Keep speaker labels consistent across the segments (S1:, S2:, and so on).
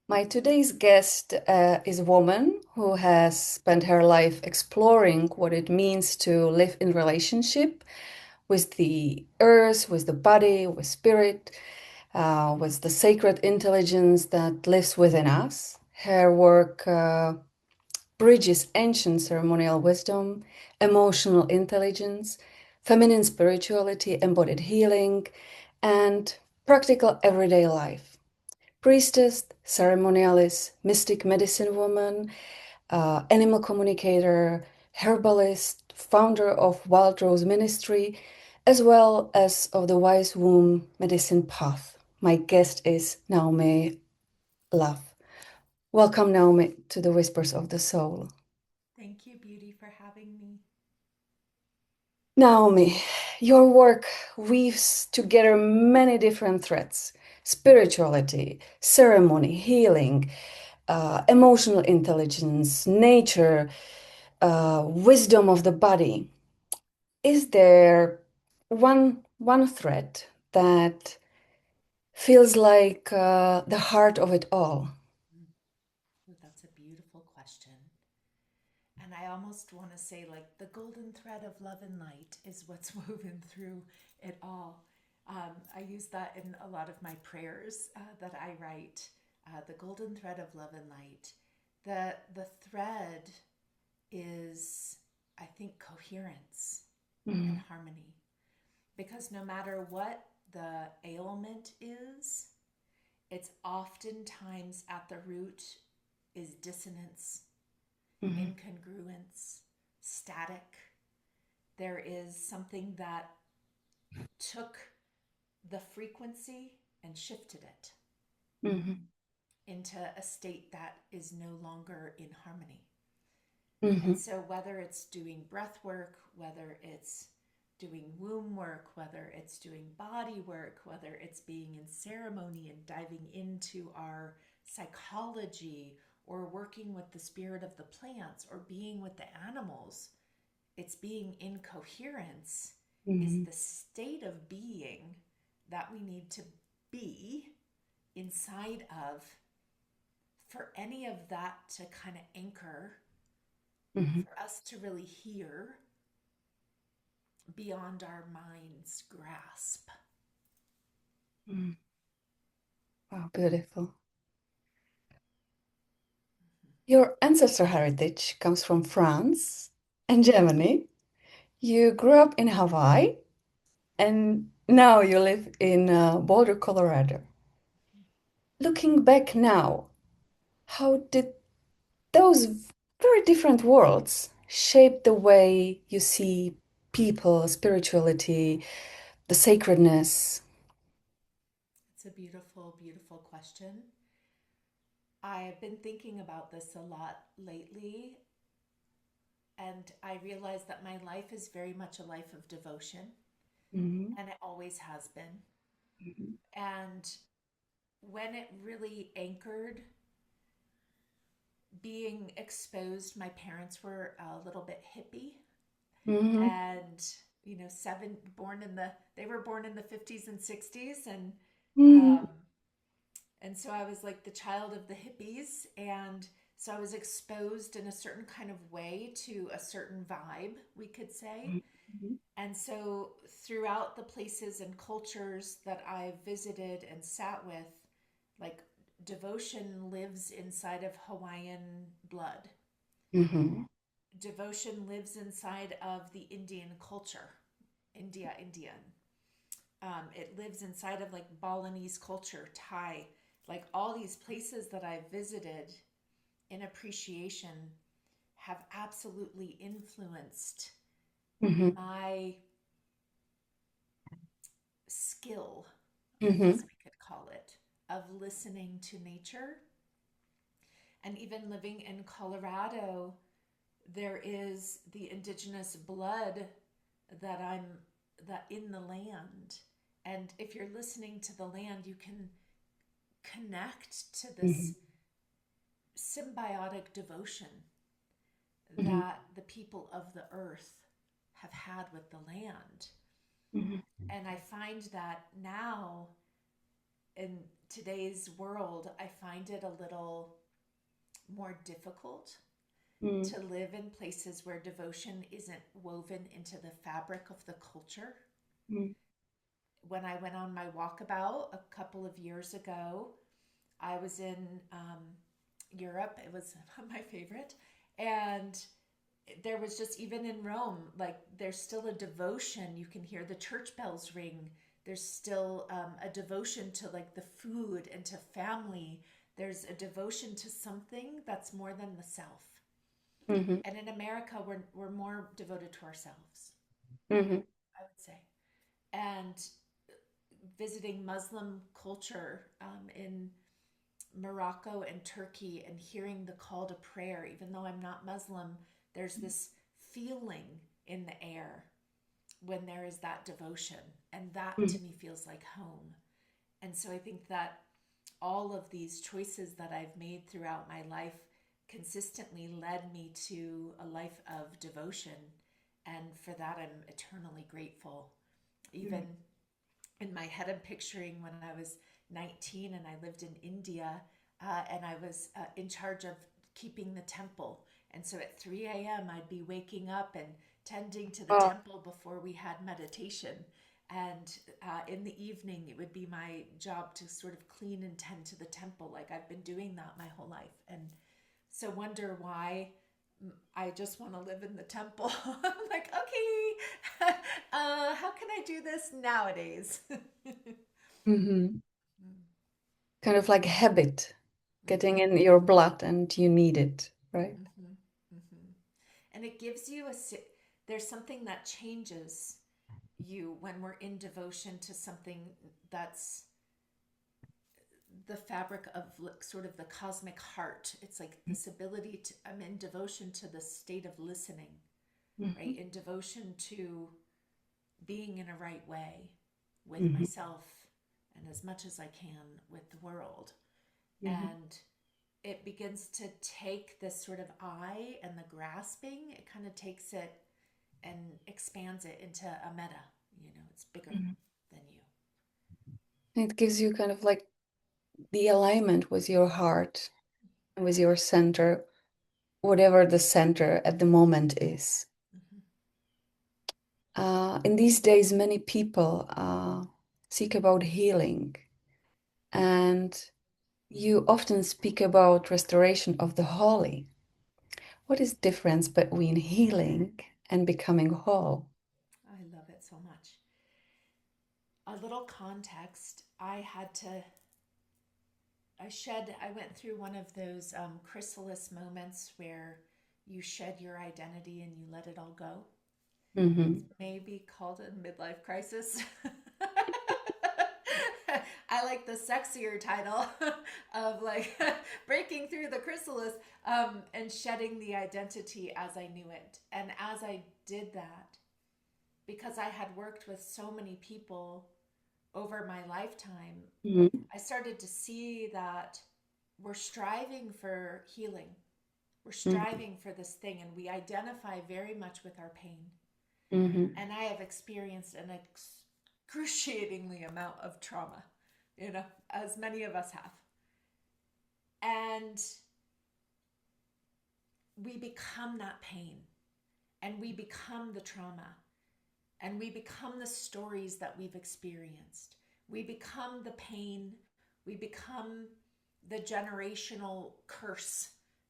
S1: My today's guest is a woman who has spent her life exploring what it means to live in relationship with the earth, with the body, with spirit, with the sacred intelligence that lives within us. Her work bridges ancient ceremonial wisdom, emotional intelligence, feminine spirituality, embodied healing, and practical everyday life. Priestess, ceremonialist, mystic medicine woman, animal communicator, herbalist, founder of Wild Rose Ministry, as well as of the Wise Womb Medicine Path. My guest is Naomi Love. Welcome, Naomi, to the Whispers of the Soul.
S2: Thank you, Beauty, for having me.
S1: Naomi, your work weaves together many different threads: spirituality, ceremony, healing, emotional intelligence, nature, wisdom of the body. Is there one thread that feels like the heart of it all?
S2: Mm. Ooh, that's a beautiful question. And I almost want to say, like, the golden thread of love and light is what's woven through it all. I use that in a lot of my prayers that I write. The golden thread of love and light. The thread is, I think, coherence and
S1: Mm,
S2: harmony. Because no matter what the ailment is, it's oftentimes at the root is dissonance,
S1: mhm,
S2: incongruence, static. There is something that took the frequency and shifted it
S1: mhm,
S2: into a state that is no longer in harmony. And
S1: mhm,
S2: so, whether it's doing breath work, whether it's doing womb work, whether it's doing body work, whether it's being in ceremony and diving into our psychology, or working with the spirit of the plants, or being with the animals, it's being in coherence is
S1: mhm,
S2: the state of being that we need to be inside of for any of that to kind of anchor,
S1: mhm,
S2: for us to really hear beyond our mind's grasp.
S1: mhm. Wow, beautiful. Your ancestor heritage comes from France and Germany. You grew up in Hawaii and now you live in Boulder, Colorado. Looking back now, how did those very different worlds shape the way you see people, spirituality, the sacredness?
S2: It's a beautiful, beautiful question. I've been thinking about this a lot lately, and I realize that my life is very much a life of devotion,
S1: Mhm,
S2: and it always has been.
S1: mhm,
S2: And when it really anchored, being exposed, my parents were a little bit hippie,
S1: mhm,
S2: and they were born in the 50s and 60s,
S1: mhm,
S2: um, and so I was like the child of the hippies, and so I was exposed in a certain kind of way to a certain vibe, we could say.
S1: mhm,
S2: And so throughout the places and cultures that I visited and sat with, like, devotion lives inside of Hawaiian blood.
S1: mhm,
S2: Devotion lives inside of the Indian culture, Indian. It lives inside of like Balinese culture, Thai, like all these places that I've visited in appreciation have absolutely influenced
S1: mhm,
S2: my skill, I
S1: mhm,
S2: guess we could call it, of listening to nature. And even living in Colorado, there is the indigenous blood that I'm that in the land. And if you're listening to the land, you can connect to this
S1: mhm,
S2: symbiotic devotion
S1: mhm,
S2: that the people of the earth have had with the land.
S1: mhm,
S2: And I find that now in today's world, I find it a little more difficult
S1: Mm.
S2: to live in places where devotion isn't woven into the fabric of the culture.
S1: Mm.
S2: When I went on my walkabout a couple of years ago, I was in Europe. It was my favorite. And there was just, even in Rome, like there's still a devotion. You can hear the church bells ring. There's still a devotion to like the food and to family. There's a devotion to something that's more than the self.
S1: Mm-hmm.
S2: And in America, we're more devoted to ourselves,
S1: Mm-hmm.
S2: I would say. And visiting Muslim culture in Morocco and Turkey and hearing the call to prayer, even though I'm not Muslim, there's this feeling in the air when there is that devotion. And that
S1: Mm-hmm.
S2: to me feels like home. And so I think that all of these choices that I've made throughout my life consistently led me to a life of devotion. And for that, I'm eternally grateful. Even in my head, I'm picturing when I was 19 and I lived in India, and I was in charge of keeping the temple. And so at 3 a.m., I'd be waking up and tending to the
S1: Oh,
S2: temple before we had meditation. And in the evening, it would be my job to sort of clean and tend to the temple. Like I've been doing that my whole life. And so wonder why I just want to live in the temple. I'm like, okay, how can I do this nowadays?
S1: mm-hmm. Kind of like habit getting
S2: Mm-hmm,
S1: in your blood and you need it, right?
S2: mm-hmm, mm-hmm. And it gives you there's something that changes you when we're in devotion to something that's the fabric of sort of the cosmic heart. It's like this ability to, I'm in devotion to the state of listening,
S1: Mm-hmm.
S2: right? In devotion to being in a right way with
S1: Mm-hmm.
S2: myself and as much as I can with the world.
S1: Mm-hmm.
S2: And it begins to take this sort of I and the grasping, it kind of takes it and expands it into a meta, it's bigger
S1: Mm-hmm.
S2: than you.
S1: It gives you kind of like the alignment with your heart and with your center, whatever the center at the moment is.
S2: Mm-hmm.
S1: In these days, many people seek about healing, and you often speak about restoration of the holy. What is the difference between healing and becoming whole?
S2: I love it so much. A little context, I went through one of those chrysalis moments where you shed your identity and you let it all go.
S1: Mm-hmm.
S2: Maybe called a midlife crisis. I like the sexier title of like breaking through the chrysalis and shedding the identity as I knew it. And as I did that, because I had worked with so many people over my lifetime,
S1: Mm-hmm.
S2: I started to see that we're striving for healing. We're striving for this thing, and we identify very much with our pain.
S1: Mm-hmm.
S2: And I have experienced an excruciatingly amount of trauma, as many of us have. And we become that pain, and we become the trauma, and we become the stories that we've experienced. We become the pain. We become the generational curse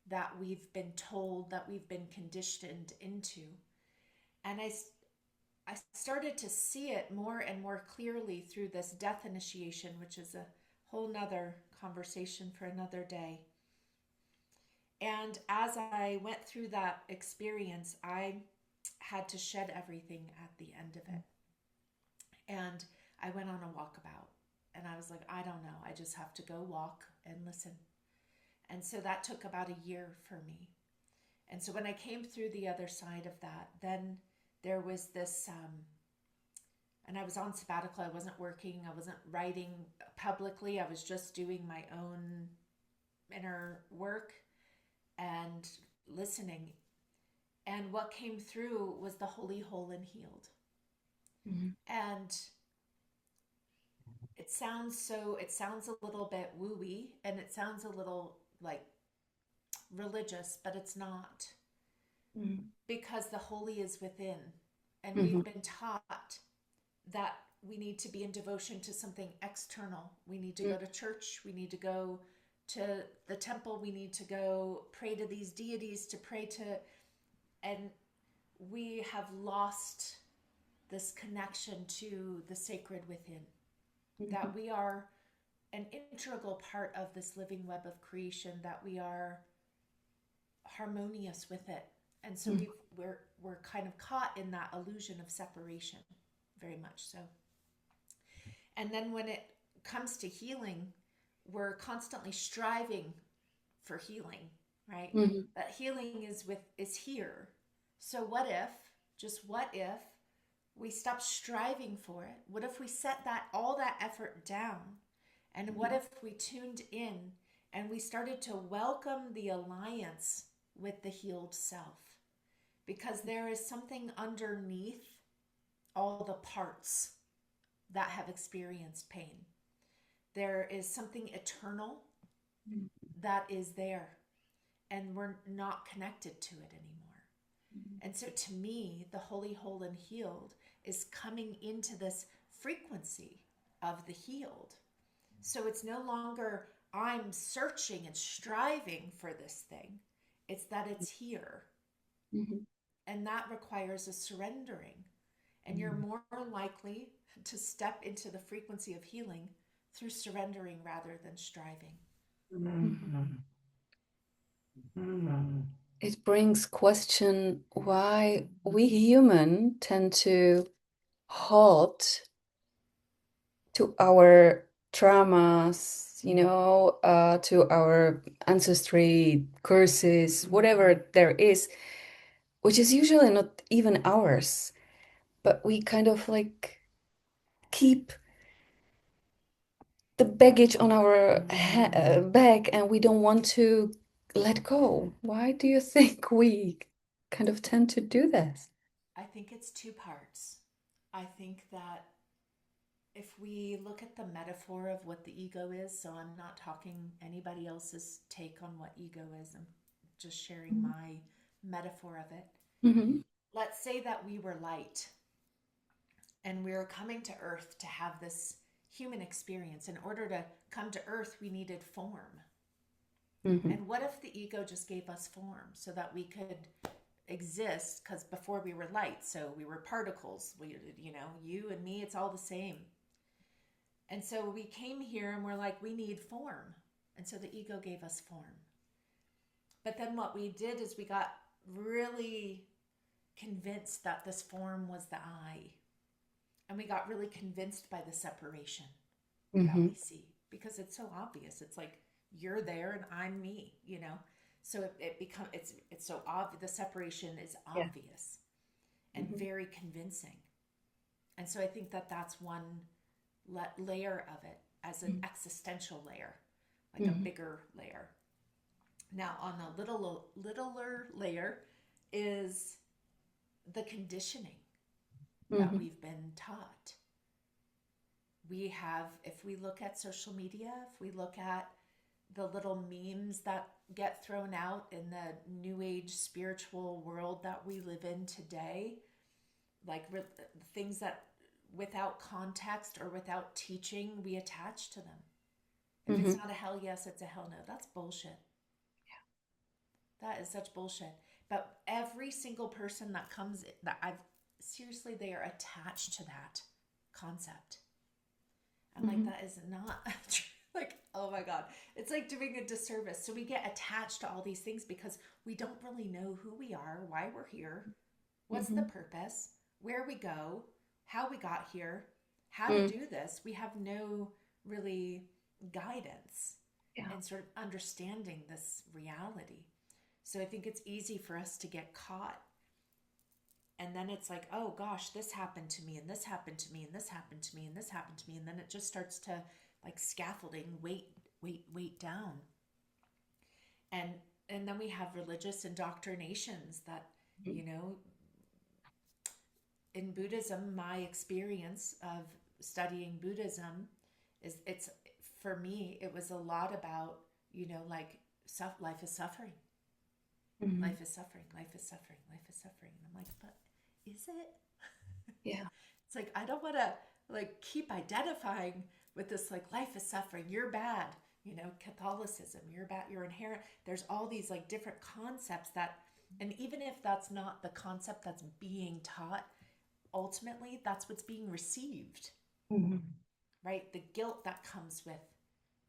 S2: that we've been told, that we've been conditioned into. And I started to see it more and more clearly through this death initiation, which is a whole nother conversation for another day. And as I went through that experience, I had to shed everything at the end of it. And I went on a walkabout and I was like, I don't know. I just have to go walk and listen. And so that took about a year for me. And so when I came through the other side of that, then there was this, and I was on sabbatical. I wasn't working. I wasn't writing publicly. I was just doing my own inner work and listening. And what came through was the holy, whole, and healed.
S1: Mm-hmm.
S2: And it sounds a little bit wooey, and it sounds a little like religious, but it's not,
S1: Mm-hmm.
S2: because the holy is within. And
S1: Mm-hmm.
S2: we've been taught that we need to be in devotion to something external. We need to go to church. We need to go to the temple. We need to go pray to these deities, to pray to, and we have lost this connection to the sacred within,
S1: Mm-hmm.
S2: that we are an integral part of this living web of creation, that we are harmonious with it. And so we're kind of caught in that illusion of separation, very much so. And then when it comes to healing, we're constantly striving for healing, right?
S1: Mm-hmm.
S2: That healing is here. So what if we stop striving for it? What if we set all that effort down? And what if we tuned in and we started to welcome the alliance with the healed self? Because there is something underneath all the parts that have experienced pain. There is something eternal that is there, and we're not connected to it anymore. And so to me, the holy, whole, and healed is coming into this frequency of the healed. So it's no longer I'm searching and striving for this thing. It's that it's here.
S1: Mm-hmm.
S2: And that requires a surrendering. And you're more likely to step into the frequency of healing through surrendering rather than striving.
S1: It brings question why we human tend to hold to our traumas, to our ancestry curses, whatever there is, which is usually not even ours, but we kind of like keep the baggage on our back and we don't want to let go. Why do you think we kind of tend to do this?
S2: I think it's two parts. I think that if we look at the metaphor of what the ego is, so I'm not talking anybody else's take on what ego is, I'm just sharing my metaphor of it.
S1: Mm-hmm.
S2: Let's say that we were light and we were coming to earth to have this human experience. In order to come to earth, we needed form.
S1: Mm-hmm.
S2: And what if the ego just gave us form so that we could exist? Because before we were light, so we were particles. You and me, it's all the same. And so we came here and we're like, we need form. And so the ego gave us form. But then what we did is we got really convinced that this form was the I. And we got really convinced by the separation that we see, because it's so obvious. It's like you're there and I'm me, So it's so obvious. The separation is obvious and very convincing. And so I think that that's one layer of it, as an existential layer, like a bigger layer. Now, on a littler layer is the conditioning that we've been taught. We have, if we look at social media, if we look at the little memes that get thrown out in the new age spiritual world that we live in today, like things that without context or without teaching, we attach to them. If it's not a hell yes, it's a hell no. That's bullshit. Yeah. That is such bullshit. But every single person that comes, they are attached to that concept. And like, that is not true. Like, oh my God, it's like doing a disservice. So we get attached to all these things because we don't really know who we are, why we're here, what's the purpose, where we go, how we got here, how to do this. We have no really guidance and sort of understanding this reality. So I think it's easy for us to get caught. And then it's like, oh gosh, this happened to me, and this happened to me, and this happened to me, and this happened to me. And then it just starts to, like, scaffolding, weight down. And then we have religious indoctrinations that, in Buddhism, my experience of studying Buddhism It's for me, it was a lot about, like life is suffering.
S1: Mhm.
S2: Life is suffering, life is suffering, life is suffering. And I'm like, but is it?
S1: Yeah.
S2: It's like I don't want to like keep identifying with this like life is suffering, you're bad, Catholicism, you're bad, you're inherent. There's all these like different concepts that, and even if that's not the concept that's being taught, ultimately that's what's being received,
S1: Mhm.
S2: right? The guilt that comes with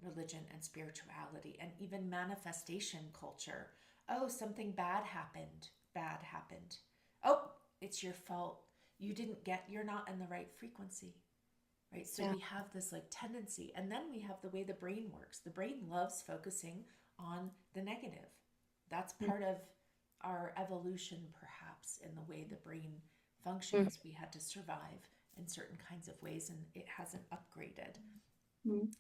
S2: religion and spirituality and even manifestation culture. Oh, something bad happened. Bad happened. Oh, it's your fault. You're not in the right frequency, right? So
S1: Yeah.
S2: we have this like tendency, and then we have the way the brain works. The brain loves focusing on the negative. That's part of our evolution, perhaps, in the way the brain
S1: Mhm.
S2: functions. We had to survive in certain kinds of ways, and it hasn't upgraded.
S1: Mhm.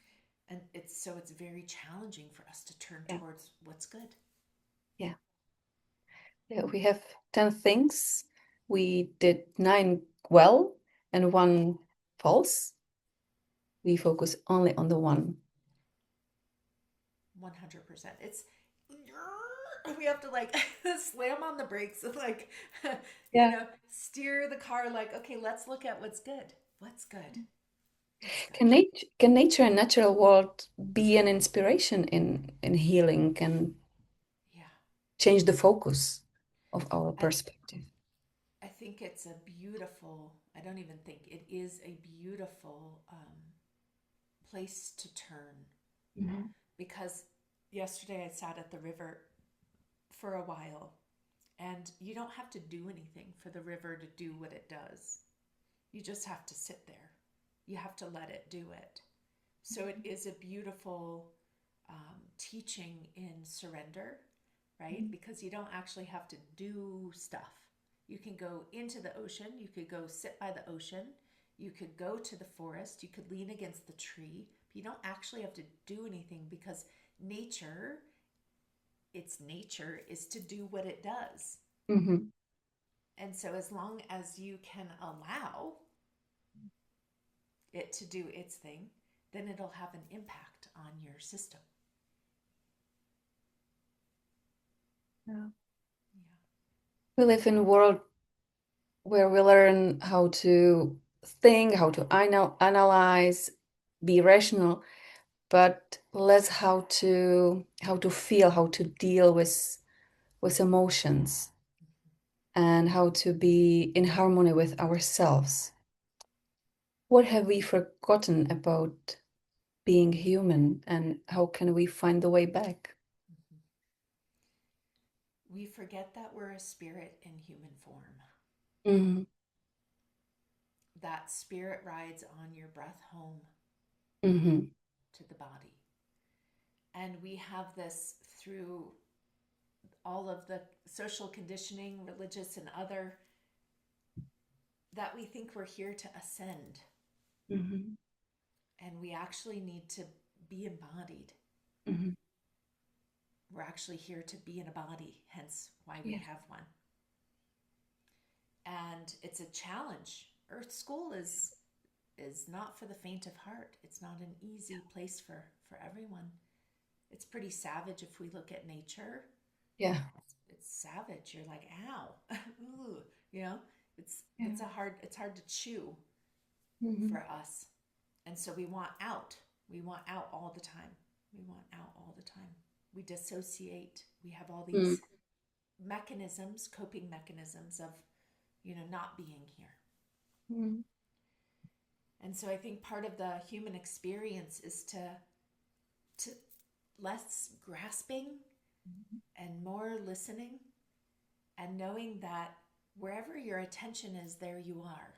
S2: And it's very challenging for us to turn
S1: Yeah.
S2: towards what's good.
S1: Yeah. Yeah. We have 10 things. We did 9 well and 1 false. We focus only on the one.
S2: 100%. It's we have to like slam on the brakes and like
S1: Yeah.
S2: steer the car like, okay, let's look at what's good. What's good? What's good?
S1: Can nature and natural world be an inspiration in healing? Can
S2: Yeah.
S1: change the focus of our
S2: I
S1: perspective?
S2: I think it's a beautiful, I don't even think, it is a beautiful place to turn,
S1: Mhm.
S2: because yesterday I sat at the river for a while, and you don't have to do anything for the river to do what it does. You just have to sit there. You have to let it do it. So it is a beautiful teaching in surrender, right? Because you don't actually have to do stuff. You can go into the ocean, you could go sit by the ocean, you could go to the forest, you could lean against the tree, but you don't actually have to do anything, because nature, its nature is to do what it does.
S1: Mhm.
S2: And so as long as you can allow it to do its thing, then it'll have an impact on your system.
S1: Yeah.
S2: Yeah.
S1: We live in a world where we learn how to think, how to analyze, be rational, but less how to feel, how to deal with emotions, and how to be in harmony with ourselves. What have we forgotten about being human, and how can we find the way back?
S2: Mm-hmm. We forget that we're a spirit in human form.
S1: Mm-hmm.
S2: That spirit rides on your breath home
S1: Mm-hmm.
S2: to the body. And we have this through all of the social conditioning, religious and other, that we think we're here to ascend.
S1: Mm-hmm.
S2: And we actually need to be embodied.
S1: Mm-hmm.
S2: We're actually here to be in a body, hence why we
S1: Yeah.
S2: have one. And it's a challenge. Earth School is not for the faint of heart. It's not an easy place for everyone. It's pretty savage if we look at nature.
S1: Yeah.
S2: It's savage. You're like, ow. Ooh, you know, it's
S1: Yeah.
S2: it's hard to chew
S1: Mm-hmm.
S2: for us. And so we want out. We want out all the time. We want out all the time. We dissociate. We have all
S1: Mm-hmm.
S2: these mechanisms, coping mechanisms of, not being here. And so I think part of the human experience is to less grasping and more listening, and knowing that wherever your attention is, there you are.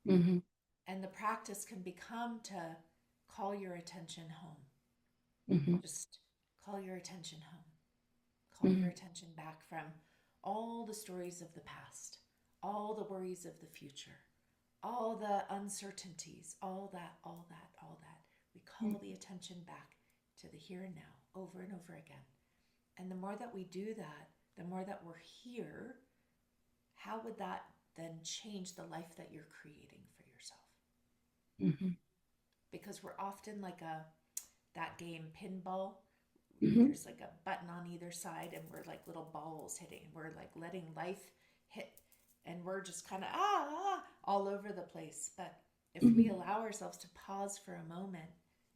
S1: Mm-hmm.
S2: And the practice can become to call your attention home.
S1: Mm-hmm.
S2: Just call your attention home. Call
S1: Mm-hmm.
S2: your attention back from all the stories of the past, all the worries of the future, all the uncertainties, all that, all that, all that. We call the attention back to the here and now over and over again. And the more that we do that, the more that we're here, how would that then change the life that you're creating for yourself?
S1: Mm-hmm.
S2: because we're often like that game pinball.
S1: Mm-hmm.
S2: There's like a button on either side, and we're like little balls hitting. We're like letting life hit, and we're just kind of all over the place. But if we
S1: Mm-hmm.
S2: allow ourselves to pause for a moment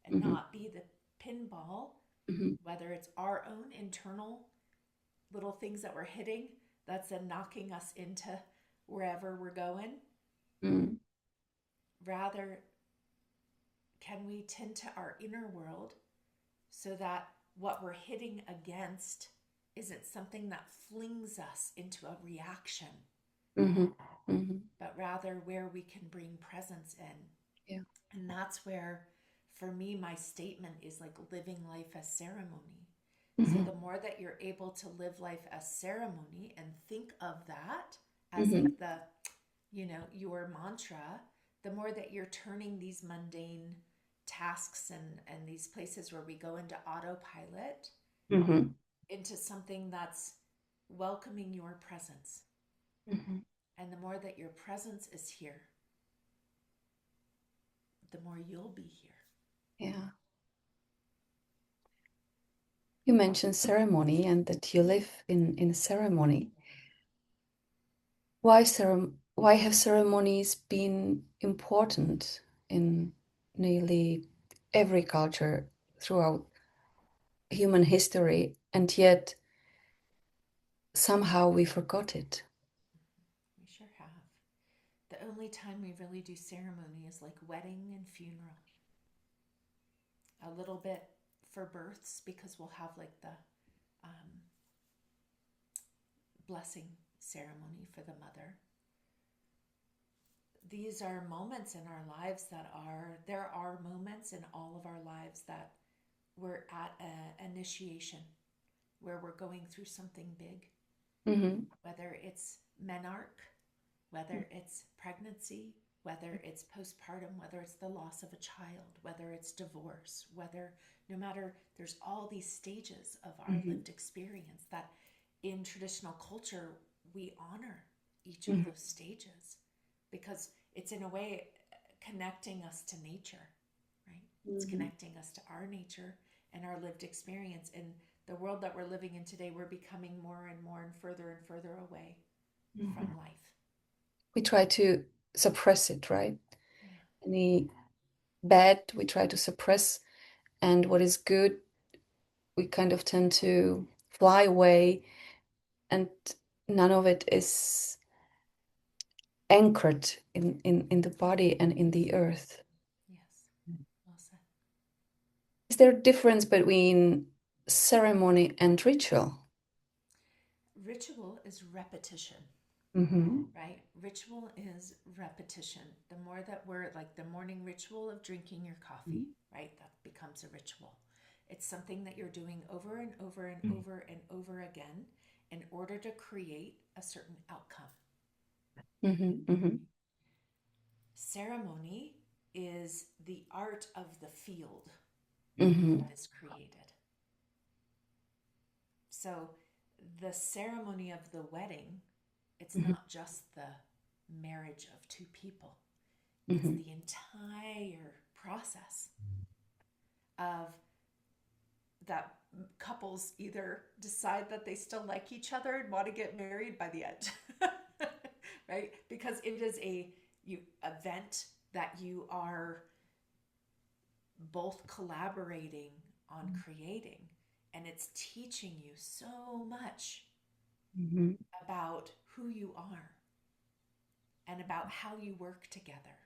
S2: and
S1: Mm-hmm.
S2: not be the pinball,
S1: Mm-hmm.
S2: whether it's our own internal little things that we're hitting, that's then knocking us into wherever we're going,
S1: Mm-hmm.
S2: rather can we tend to our inner world so that what we're hitting against isn't something that flings us into a reaction,
S1: Mm-hmm. Mm-hmm.
S2: but rather where we can bring presence in.
S1: Yeah.
S2: And that's where, for me, my statement is like living life as ceremony. So
S1: Mm-hmm.
S2: the more that you're able to live life as ceremony and think of that as
S1: Mm-hmm.
S2: like your mantra, the more that you're turning these mundane tasks and these places where we go into autopilot
S1: Mm-hmm.
S2: into something that's welcoming your presence.
S1: Mm-hmm.
S2: And the more that your presence is here, the more you'll be here.
S1: Yeah. You mentioned ceremony and that you live in ceremony. Why have ceremonies been important in nearly every culture throughout human history, and yet somehow we forgot it?
S2: We sure have. The only time we really do ceremony is like wedding and funeral. A little bit for births because we'll have like the um, blessing ceremony for the mother. These are moments in our lives there are moments in all of our lives that we're at an initiation where we're going through something big,
S1: Mm-hmm.
S2: whether it's menarche, whether it's pregnancy, whether it's postpartum, whether it's the loss of a child, whether it's divorce, no matter, there's all these stages of our
S1: Mm-hmm.
S2: lived experience that in traditional culture, we honor each of
S1: Mm-hmm.
S2: those stages because it's in a way connecting us to nature, right? It's
S1: Mm-hmm.
S2: connecting us to our nature and our lived experience. In the world that we're living in today, we're becoming more and more and further away
S1: Mm-hmm.
S2: from life.
S1: We try to suppress it, right?
S2: Yeah.
S1: Any bad we try to suppress, and what is good we kind of tend to fly away, and none of it is anchored in the body and in the earth.
S2: Yes. Well said.
S1: Is there a difference between ceremony and ritual?
S2: Ritual is repetition,
S1: Mm-hmm.
S2: right? Ritual is repetition. The more that we're like the morning ritual of drinking your coffee, right? That becomes a ritual. It's something that you're doing over and over and over and over again in order to create a certain outcome.
S1: Mm-hmm. Mm-hmm.
S2: Ceremony is the art of the field
S1: Mm-hmm.
S2: that is created. So the ceremony of the wedding, it's
S1: Mm-hmm.
S2: not just the marriage of two people. It's
S1: Mm-hmm.
S2: the entire process of that couples either decide that they still like each other and want to get married by the end. Right? Because it is a event that you are both collaborating on creating, and it's teaching you so much
S1: Mm-hmm.
S2: about who you are and about how you work together,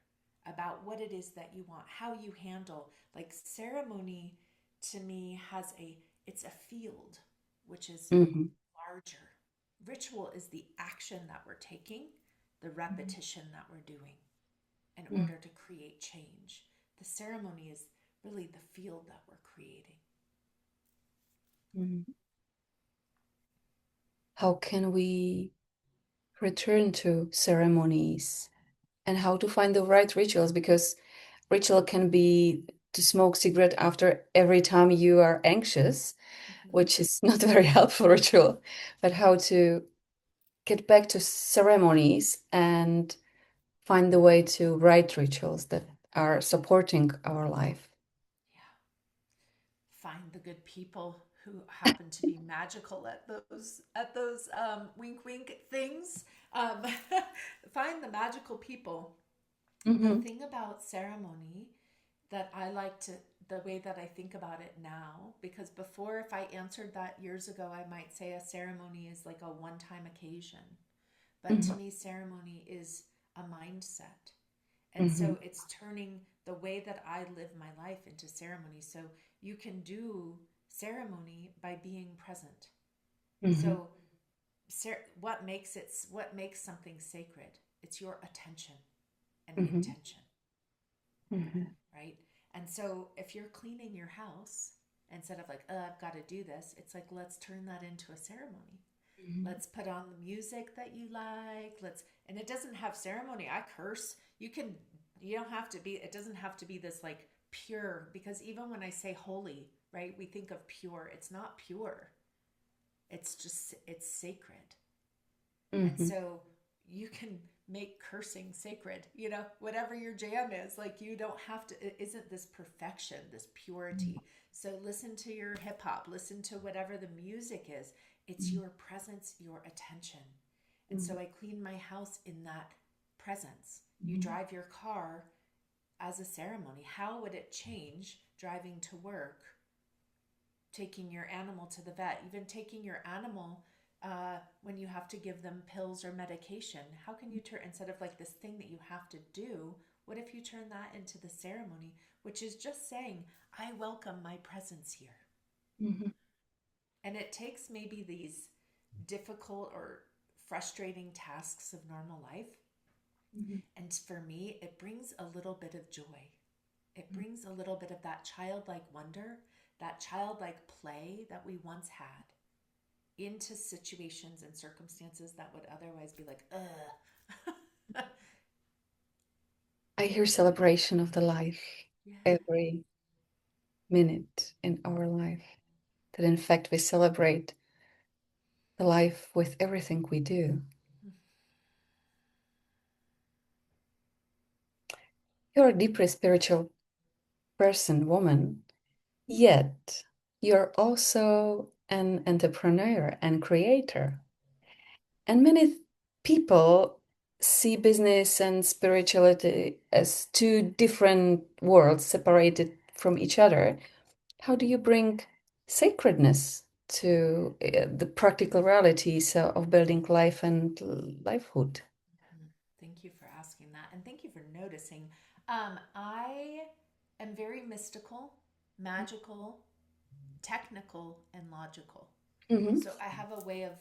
S2: about what it is that you want, how you handle. Like ceremony to me it's a field which is
S1: Mm-hmm.
S2: larger. Ritual is the action that we're taking, the repetition that we're doing in order to create change. The ceremony is really the field that we're creating.
S1: Mm-hmm. How can we return to ceremonies and how to find the right rituals? Because ritual can be to smoke cigarette after every time you are anxious, which is not a very helpful ritual, but how to get back to ceremonies and find the way to right rituals that are supporting our life.
S2: Yeah. Find the good people who happen to be magical at those wink wink things. Um, find the magical people. The
S1: Mm-hmm.
S2: thing about ceremony that I like to, the way that I think about it now, because before, if I answered that years ago, I might say a ceremony is like a one time occasion. But to
S1: Mm-hmm.
S2: me, ceremony is a mindset. And
S1: Mm-hmm.
S2: so it's turning the way that I live my life into ceremony. So you can do ceremony by being present.
S1: Mm-hmm.
S2: So what makes something sacred? It's your attention and
S1: Mm-hmm.
S2: intention,
S1: Mm-hmm.
S2: right? And so if you're cleaning your house, instead of like, oh, I've got to do this, it's like, let's turn that into a ceremony. Let's put on the music that you like. And it doesn't have ceremony. I curse. You don't have to be, it doesn't have to be this like pure, because even when I say holy, right, we think of pure. It's not pure. It's sacred. And
S1: Mm-hmm.
S2: so you can make cursing sacred, whatever your jam is. Like, you don't have to, it isn't this perfection, this purity. So listen to your hip hop, listen to whatever the music is. It's your presence, your attention. And so I clean my house in that presence. You drive your car as a ceremony. How would it change driving to work, taking your animal to the vet, even taking your animal when you have to give them pills or medication? How can you turn, instead of like this thing that you have to do, what if you turn that into the ceremony, which is just saying, I welcome my presence here.
S1: Mm-hmm.
S2: And it takes maybe these difficult or frustrating tasks of normal life. And for me, it brings a little bit of joy. It brings a little bit of that childlike wonder, that childlike play that we once had into situations and circumstances that would otherwise be like, ugh.
S1: I hear celebration of the life
S2: Yeah.
S1: every minute in our life. That in fact we celebrate the life with everything we do. You're a deeply spiritual person, woman, yet you're also an entrepreneur and creator. And many people see business and spirituality as two different worlds separated from each other. How do you bring sacredness to the practical realities of building life and livelihood?
S2: Thank you for asking that. And thank you for noticing. I am very mystical, magical, technical, and logical.
S1: Mm-hmm.
S2: So I have a way of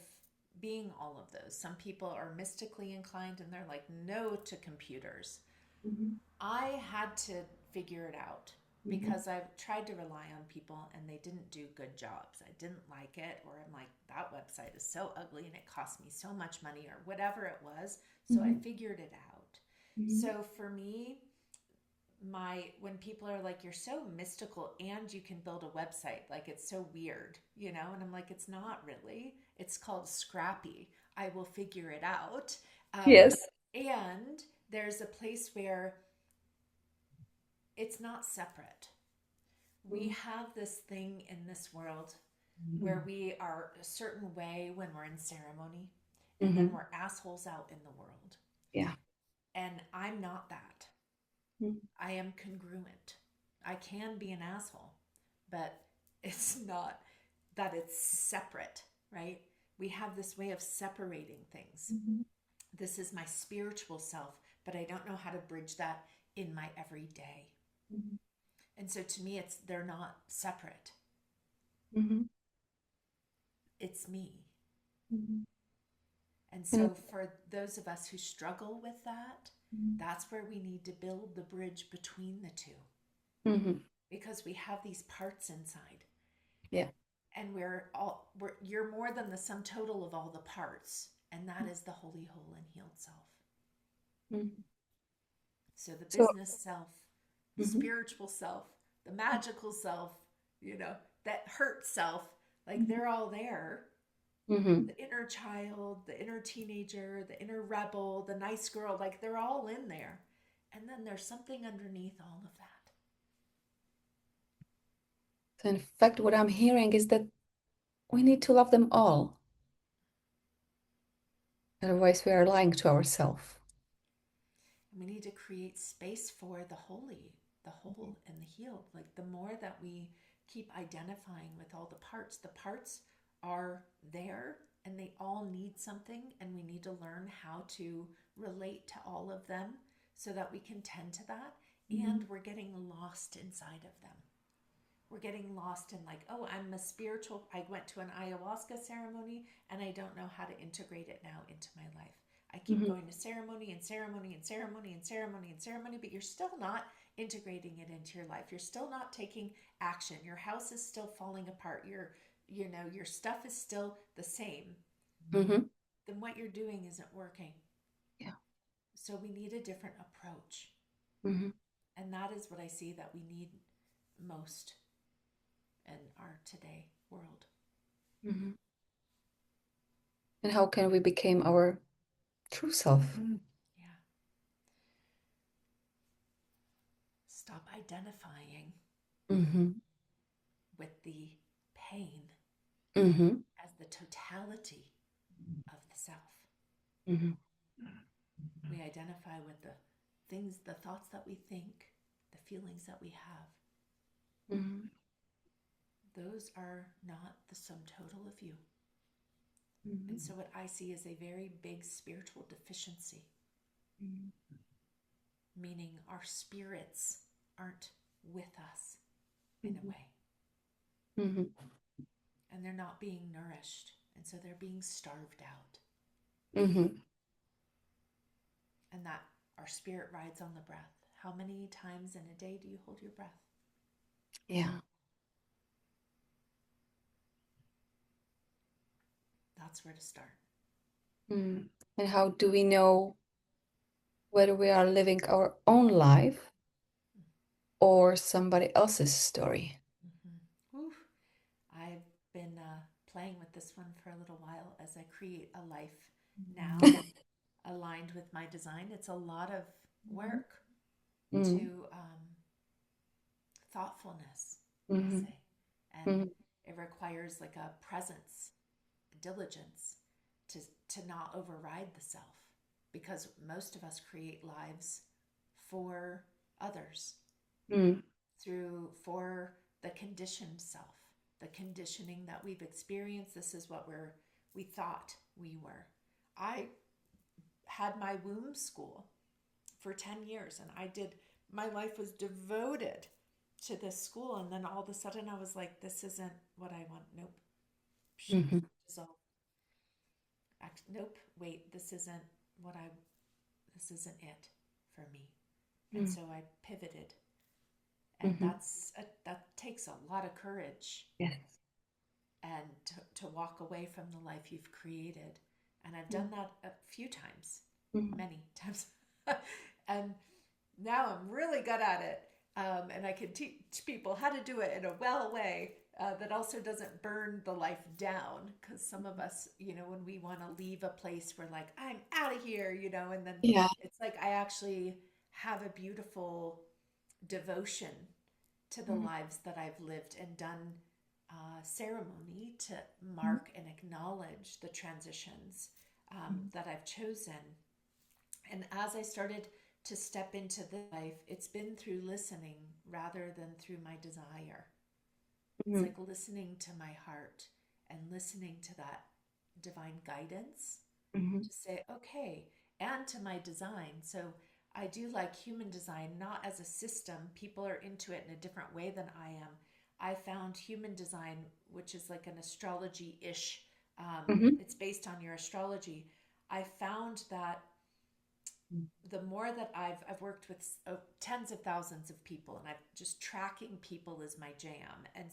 S2: being all of those. Some people are mystically inclined and they're like, no to computers. I had to figure it out
S1: Mm-hmm.
S2: because I've tried to rely on people and they didn't do good jobs. I didn't like it, or I'm like, that website is so ugly and it cost me so much money, or whatever it was. So I
S1: Mm-hmm.
S2: figured it out.
S1: Mm-hmm.
S2: So for me, when people are like, you're so mystical and you can build a website, like it's so weird, and I'm like, it's not really. It's called scrappy. I will figure it out. um,
S1: Yes.
S2: and there's a place where it's not separate. We have this thing in this world where we are a certain way when we're in ceremony, and then
S1: Mm-hmm.
S2: we're assholes out in the world.
S1: Yeah.
S2: And I'm not that.
S1: Mm-hmm.
S2: I am congruent. I can be an asshole, but it's not that it's separate, right? We have this way of separating things. This is my spiritual self, but I don't know how to bridge that in my everyday. And so to me, they're not separate.
S1: Mm-hmm.
S2: It's me.
S1: Mm-hmm.
S2: And
S1: And
S2: so for those of us who struggle with that, that's where we need to build the bridge between the two,
S1: mm-hmm.
S2: because we have these parts inside,
S1: Yeah.
S2: and you're more than the sum total of all the parts, and that is the holy, whole, and healed self.
S1: Mm-hmm.
S2: So the
S1: So,
S2: business self, the
S1: mm-hmm.
S2: spiritual self, the magical self, that hurt self, like they're all there.
S1: Mm-hmm.
S2: The inner child, the inner teenager, the inner rebel, the nice girl, like they're all in there. And And then there's something underneath all of that.
S1: So in fact, what I'm hearing is that we need to love them all. Otherwise, we are lying to ourselves.
S2: We need to create space for the holy, the whole, and the healed. Like the more that we keep identifying with all the parts are there and they all need something, and we need to learn how to relate to all of them so that we can tend to that. And we're getting lost inside of them. We're getting lost in like, oh, I'm a spiritual, I went to an ayahuasca ceremony and I don't know how to integrate it now into my life. I keep going to ceremony and ceremony and ceremony and ceremony and ceremony, but you're still not integrating it into your life. You're still not taking action. Your house is still falling apart. Your stuff is still the same. Then what you're doing isn't working.
S1: Yeah.
S2: So we need a different approach. And that is what I see that we need most in our today world.
S1: And how can we become our true self?
S2: Yeah. Stop identifying with the pain as the totality of the self. We identify with the things, the thoughts that we think, the feelings that we have. Those are not the sum total of you. And so what I see is a very big spiritual deficiency, meaning our spirits aren't with us in a way. And they're not being nourished. And so they're being starved out. And that our spirit rides on the breath. How many times in a day do you hold your breath?
S1: Yeah.
S2: That's where to start.
S1: And how do we know whether we are living our own life or somebody else's story?
S2: I've been playing with this one for a little while as I create a life now aligned with my design. It's a lot of work to thoughtfulness, I say. And it requires like a presence, diligence to not override the self, because most of us create lives for others for the conditioned self, the conditioning that we've experienced. This is what we thought we were. I had my womb school for 10 years and my life was devoted to this school, and then all of a sudden I was like, this isn't what I want. Nope. Dissolve. Nope. Wait, this isn't it for me. And so I pivoted. And that takes a lot of courage.
S1: Yes.
S2: And to walk away from the life you've created. And I've done that a few times, many times. And now I'm really good at it. And I can teach people how to do it in a well way that also doesn't burn the life down. Because some of us, when we want to leave a place, we're like, I'm out of here, and then it's like I actually have a beautiful devotion to the lives that I've lived and done ceremony to mark and acknowledge the transitions that I've chosen. And as I started to step into the life, it's been through listening rather than through my desire. It's like listening to my heart and listening to that divine guidance to say, okay, and to my design. So I do like human design, not as a system. People are into it in a different way than I am. I found human design, which is like an astrology-ish. It's based on your astrology. I found that the more that I've worked with tens of thousands of people, and I've just tracking people is my jam. And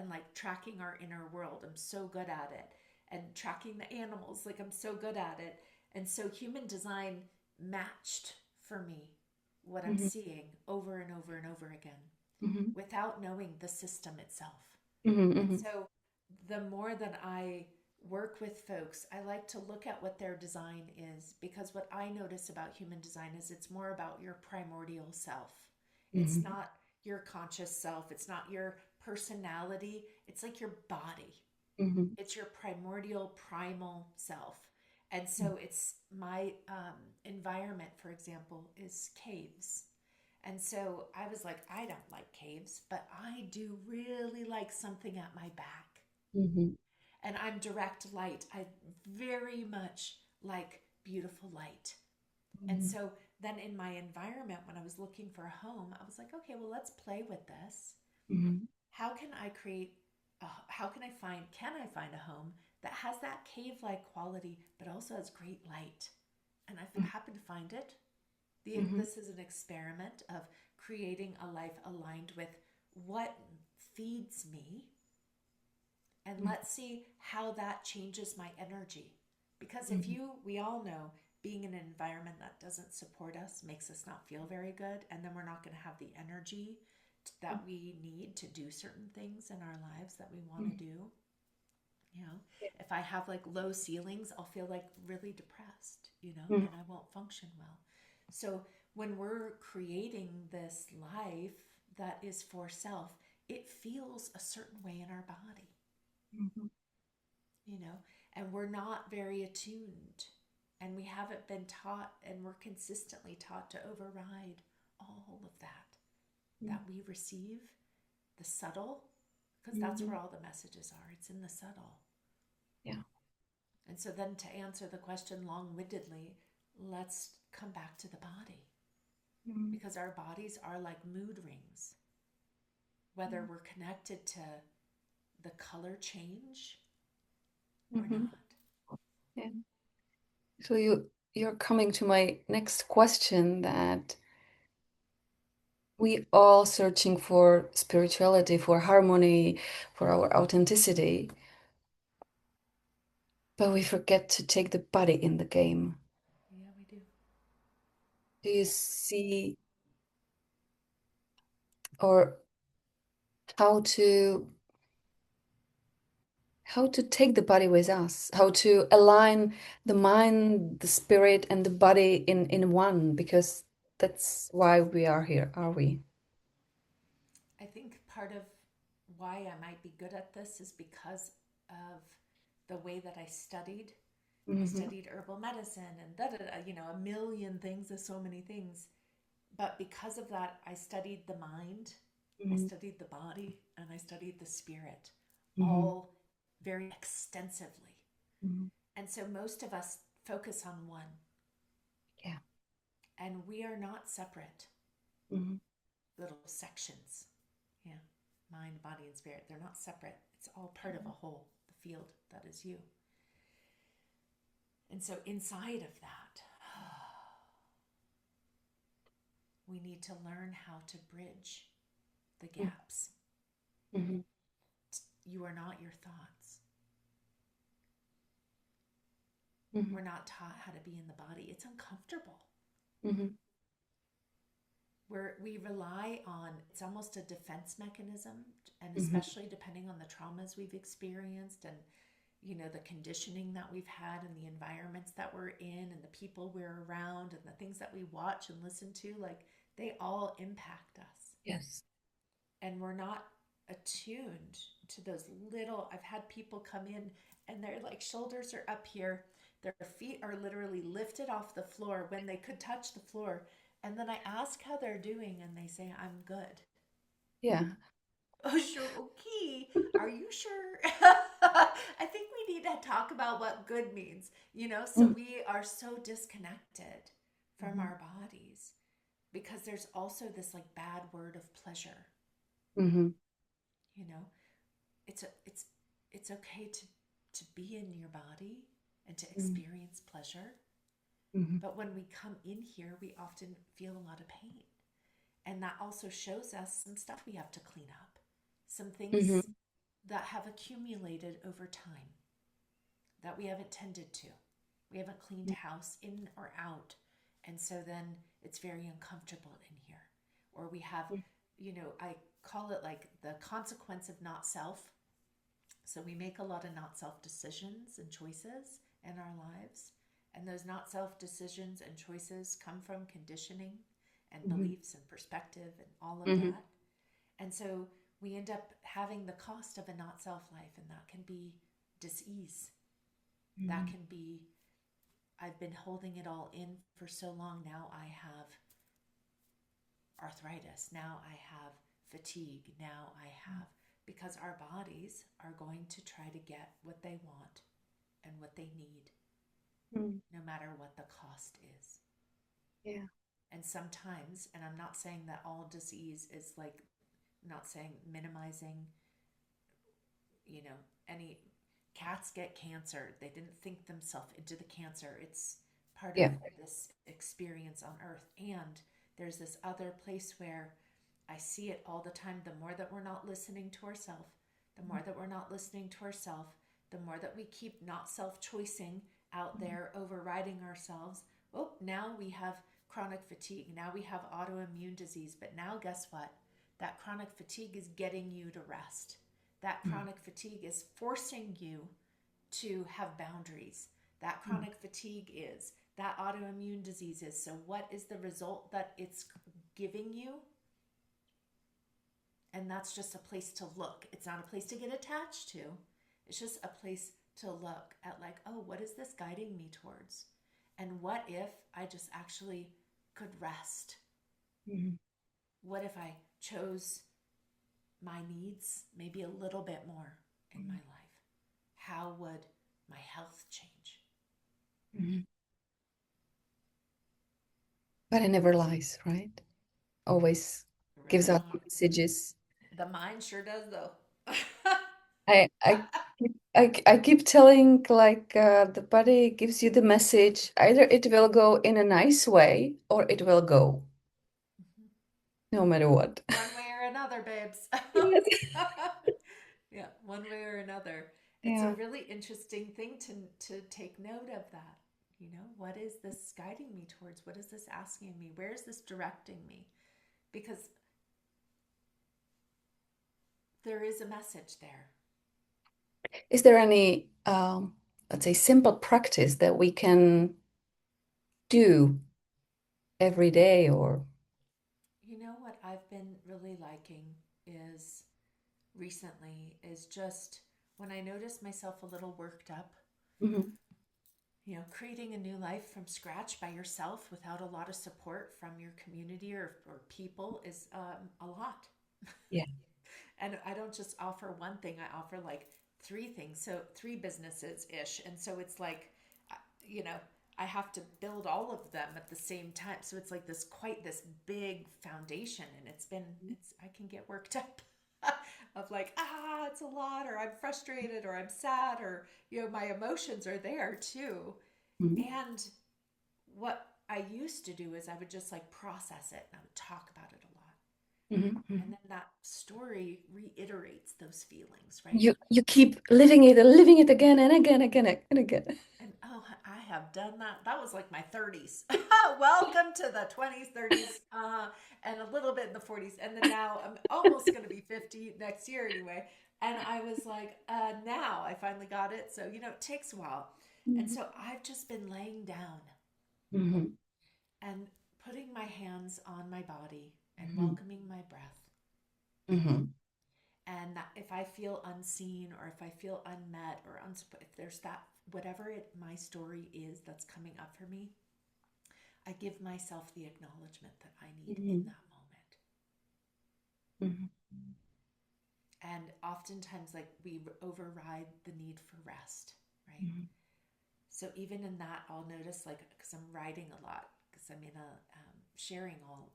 S2: like tracking our inner world, I'm so good at it. And tracking the animals, like I'm so good at it. And so human design matched for me what I'm seeing over and over and over again without knowing the system itself. And so the more that I work with folks, I like to look at what their design is, because what I notice about human design is it's more about your primordial self. It's
S1: Mm-hmm.
S2: not your conscious self, it's not your personality, it's like your body.
S1: Mm-hmm.
S2: It's your primordial, primal self. And so it's my environment, for example, is caves. And so I was like, I don't like caves, but I do really like something at my back.
S1: Mm-hmm.
S2: And I'm direct light. I very much like beautiful light. And
S1: Mm-hmm.
S2: so then in my environment, when I was looking for a home, I was like, okay, well, let's play with this.
S1: Mm-hmm.
S2: How can I create, how can I find a home that has that cave like quality, but also has great light? And I happened to find it.
S1: Mm-hmm.
S2: This is an experiment of creating a life aligned with what feeds me, and let's see how that changes my energy. Because if
S1: Mm-hmm.
S2: you, we all know, being in an environment that doesn't support us makes us not feel very good, and then we're not going to have the energy that we need to do certain things in our lives that we want to do. You know, if I have like low ceilings, I'll feel like really depressed,
S1: Mm-hmm.
S2: and I won't function well. So when we're creating this life that is for self, it feels a certain way in our body,
S1: Mm-hmm.
S2: you know, and we're not very attuned, and we haven't been taught, and we're consistently taught to override all of that we receive, the subtle, because that's
S1: Mm-hmm.
S2: where all the messages are. It's in the subtle.
S1: Yeah.
S2: And so then to answer the question long-windedly, let's come back to the body,
S1: Mm-hmm.
S2: because our bodies are like mood rings. Whether we're connected to the color change or
S1: Mm-hmm.
S2: not.
S1: Yeah. So you're coming to my next question, that we all searching for spirituality, for harmony, for our authenticity, but we forget to take the body in the game.
S2: Yeah, we do.
S1: Do you see, or how to take the body with us, how to align the mind, the spirit, and the body in one, because that's why we are here, are we?
S2: I think part of why I might be good at this is because of the way that I studied. I
S1: Mm-hmm.
S2: studied herbal medicine and da da da, a million things, there's so many things. But because of that, I studied the mind, I
S1: Mm-hmm.
S2: studied the body, and I studied the spirit,
S1: Mm-hmm.
S2: all very extensively.
S1: Mm-hmm.
S2: And so most of us focus on one,
S1: Yeah.
S2: and we are not separate
S1: Mm-hmm.
S2: little sections. Yeah. Mind, body, and spirit. They're not separate. It's all part of a whole, the field that is you. And so inside of that, we need to learn how to bridge the gaps.
S1: Mm-hmm.
S2: You are not your thoughts.
S1: Mm-hmm.
S2: We're not taught how to be in the body. It's uncomfortable.
S1: Mm-hmm.
S2: We rely on, it's almost a defense mechanism, and
S1: Mm-hmm.
S2: especially depending on the traumas we've experienced, and the conditioning that we've had, and the environments that we're in, and the people we're around, and the things that we watch and listen to, like, they all impact us.
S1: Yes.
S2: And we're not attuned to those little, I've had people come in and their like shoulders are up here, their feet are literally lifted off the floor when they could touch the floor, and then I ask how they're doing, and they say, I'm good.
S1: Yeah.
S2: Oh, sure, okay. Are you sure? I think we need to talk about what good means, so
S1: Mm-hmm.
S2: we are so disconnected from our bodies, because there's also this like bad word of pleasure.
S1: Mm-hmm.
S2: you know it's a, it's okay to be in your body and to experience pleasure,
S1: Mm-hmm.
S2: but when we come in here, we often feel a lot of pain, and that also shows us some stuff we have to clean up, some things
S1: Mm-hmm.
S2: that have accumulated over time that we haven't tended to. We haven't cleaned house in or out. And so then it's very uncomfortable in here. Or we have, I call it like the consequence of not self. So we make a lot of not self decisions and choices in our lives. And those not self decisions and choices come from conditioning and beliefs and perspective and all of that. And so we end up having the cost of a not self life, and that can be dis-ease. That can be, I've been holding it all in for so long. Now I have arthritis. Now I have fatigue. Now I have, because our bodies are going to try to get what they want and what they need, no matter what the cost is.
S1: Yeah.
S2: And sometimes, and I'm not saying that all disease is like, I'm not saying minimizing, any cats get cancer. They didn't think themselves into the cancer. It's part of this experience on earth. And there's this other place where I see it all the time. The more that we're not listening to ourselves, the more that we're not listening to ourselves, the more that we keep not self-choicing out there, overriding ourselves. Oh, now we have chronic fatigue. Now we have autoimmune disease. But now guess what? That chronic fatigue is getting you to rest. That chronic fatigue is forcing you to have boundaries. That chronic fatigue is, that autoimmune disease is. So what is the result that it's giving you? And that's just a place to look. It's not a place to get attached to. It's just a place to look at, like, oh, what is this guiding me towards? And what if I just actually could rest? What if I chose my needs maybe a little bit more in my life? How would my health change?
S1: But it never lies, right? Always gives
S2: Really
S1: out
S2: not.
S1: messages.
S2: The mind sure does, though.
S1: I I I keep telling, like, the body gives you the message. Either it will go in a nice way or it will go, no matter what.
S2: One way or another, babes.
S1: Yes.
S2: Yeah, one way or another. It's a
S1: Yeah.
S2: really interesting thing to take note of that. What is this guiding me towards? What is this asking me? Where is this directing me? Because there is a message there.
S1: Is there any, let's say, simple practice that we can do every day or?
S2: What I've been really liking is recently is just when I notice myself a little worked up, creating a new life from scratch by yourself without a lot of support from your community or people is a lot.
S1: Yeah.
S2: And I don't just offer one thing, I offer like three things. So three businesses ish. And so it's like, you know, I have to build all of them at the same time. So it's like this big foundation. And I can get worked up of like, it's a lot, or I'm frustrated, or I'm sad, or, my emotions are there too. And what I used to do is I would just like process it and I would talk about it a lot. And then that story reiterates those feelings, right?
S1: You keep living it again and again, again, and again.
S2: And I have done that. That was like my 30s. Welcome to the 20s, 30s, and a little bit in the 40s. And then now I'm almost going to be 50 next year anyway. And I was like, now I finally got it. So, it takes a while. And so I've just been laying down and putting my hands on my body and welcoming my breath. And that if I feel unseen, or if I feel unmet, or if there's that, whatever my story is that's coming up for me, I give myself the acknowledgement that I need in that moment. And oftentimes, like, we override the need for rest, right? So even in that, I'll notice, like, because I'm writing a lot, because I'm in a sharing all,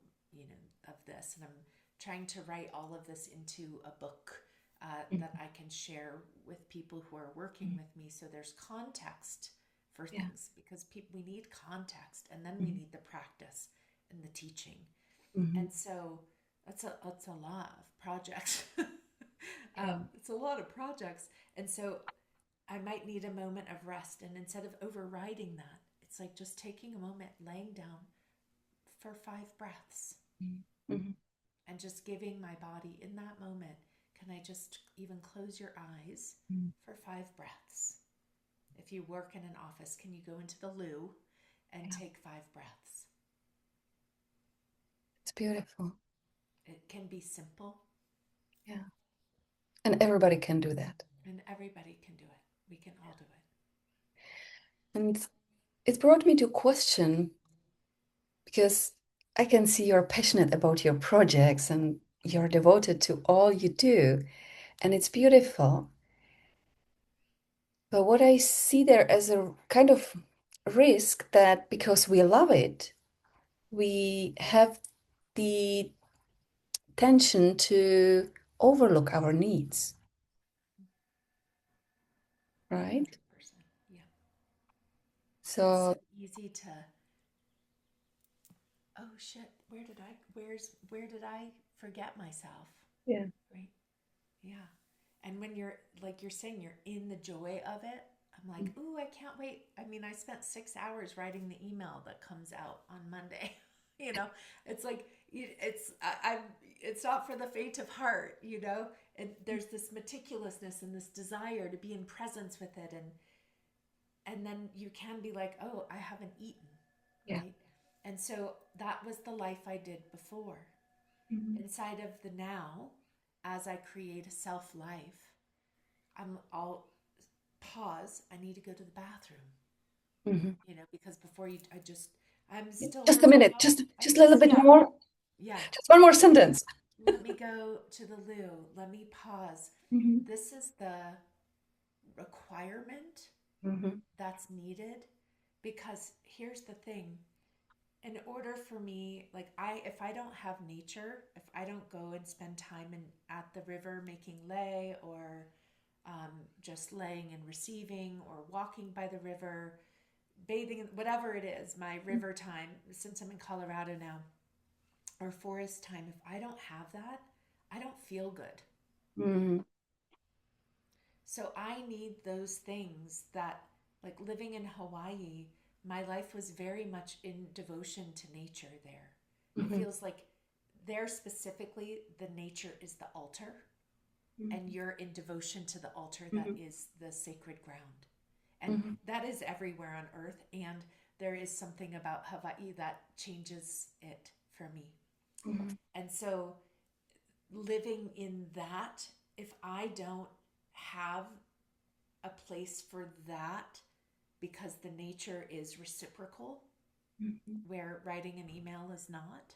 S2: of this, and I'm trying to write all of this into a book that I can share with people who are working with me. So there's context for things, because we need context, and then we need the practice and the teaching. And so it's a lot of projects. It's a lot of projects. And so I might need a moment of rest. And instead of overriding that, it's like just taking a moment, laying down for 5 breaths. And just giving my body in that moment, can I just even close your eyes for 5 breaths? If you work in an office, can you go into the loo and take 5 breaths?
S1: It's beautiful.
S2: It can be simple.
S1: Yeah. And everybody can do that.
S2: And everybody can do it. We can all do it.
S1: And it brought me to a question, because I can see you're passionate about your projects and you're devoted to all you do, and it's beautiful. But what I see there as a kind of risk that because we love it, we have the tension to overlook our needs, right?
S2: 100%. Yeah. It's
S1: So
S2: so easy to, oh shit, where did I forget myself?
S1: yeah,
S2: Right? Yeah. And when you're, like you're saying, you're in the joy of it, I'm like, ooh, I can't wait. I mean, I spent 6 hours writing the email that comes out on Monday. You know, it's like, it's not for the faint of heart, you know, and there's this meticulousness and this desire to be in presence with it. And then you can be like, oh, I haven't eaten,
S1: yeah.
S2: right? And so that was the life I did before. Inside of the now, as I create a self life, I'll pause. I need to go to the bathroom, you know, because before you, I'm still
S1: Just a
S2: working
S1: minute,
S2: on,
S1: just
S2: I
S1: a little bit
S2: yeah,
S1: more.
S2: yeah.
S1: Just one more sentence.
S2: Let me go to the loo. Let me pause. This is the requirement that's needed, because here's the thing. In order for me, like if I don't have nature, if I don't go and spend time at the river making lei, or just laying and receiving, or walking by the river, bathing, whatever it is, my river time, since I'm in Colorado now, or forest time, if I don't have that, I don't feel good.
S1: Mm-hmm.
S2: So I need those things that, like living in Hawaii, my life was very much in devotion to nature there. It feels like there specifically, the nature is the altar, and you're in devotion to the altar that is the sacred ground. And that is everywhere on earth. And there is something about Hawaii that changes it for me. And so living in that, if I don't have a place for that, because the nature is reciprocal, where writing an email is not,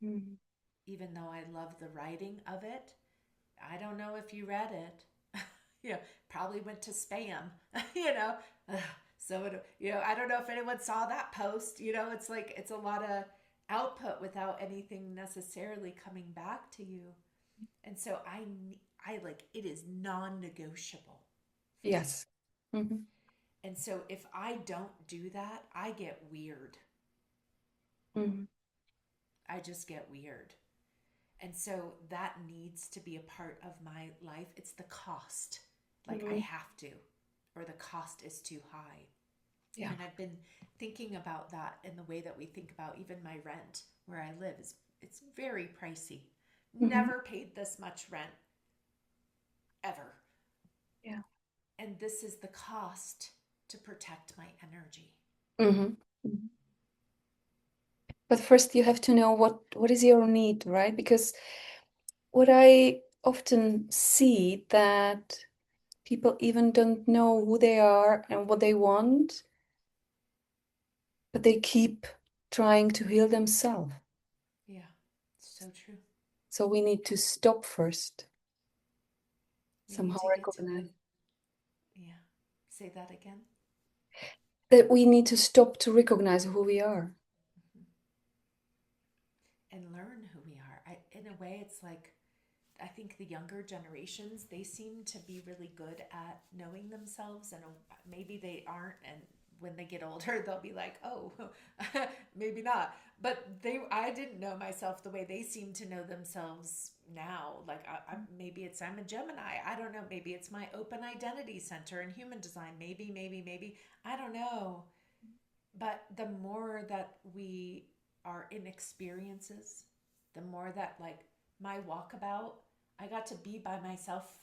S2: even though I love the writing of it, I don't know if you read it. You know, probably went to spam, you know. So, I don't know if anyone saw that post. You know, it's like, it's a lot of output without anything necessarily coming back to you. And so I like, it is non-negotiable.
S1: Yes.
S2: And so if I don't do that, I get weird. I just get weird. And so that needs to be a part of my life. It's the cost. Like I have to, or the cost is too high.
S1: Yeah.
S2: And I've been thinking about that in the way that we think about even my rent where I live. It's very pricey. Never paid this much rent ever.
S1: Yeah.
S2: And this is the cost to protect my energy.
S1: But first you have to know what is your need, right? Because what I often see that people even don't know who they are and what they want, but they keep trying to heal themselves.
S2: Yeah, so true.
S1: So we need to stop first.
S2: We
S1: Somehow
S2: need to get to
S1: recognize
S2: yeah. Say that again.
S1: that we need to stop to recognize who we are.
S2: And learn who we are. In a way, it's like, I think the younger generations, they seem to be really good at knowing themselves, and maybe they aren't. And when they get older, they'll be like, oh, maybe not. But I didn't know myself the way they seem to know themselves now. Like maybe I'm a Gemini. I don't know. Maybe it's my open identity center in human design. Maybe. I don't know. But the more that we are in experiences, the more that, like, my walkabout, I got to be by myself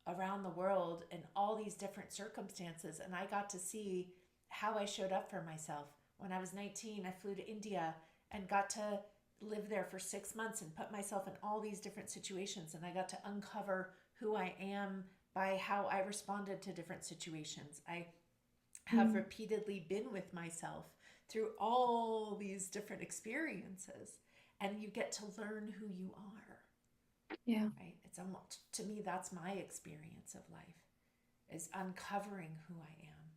S2: around the world in all these different circumstances. And I got to see how I showed up for myself. When I was 19, I flew to India and got to live there for 6 months and put myself in all these different situations. And I got to uncover who I am by how I responded to different situations. I have repeatedly been with myself through all these different experiences, and you get to learn who you are.
S1: Yeah.
S2: Right? It's almost, to me, that's my experience of life, is uncovering who I am.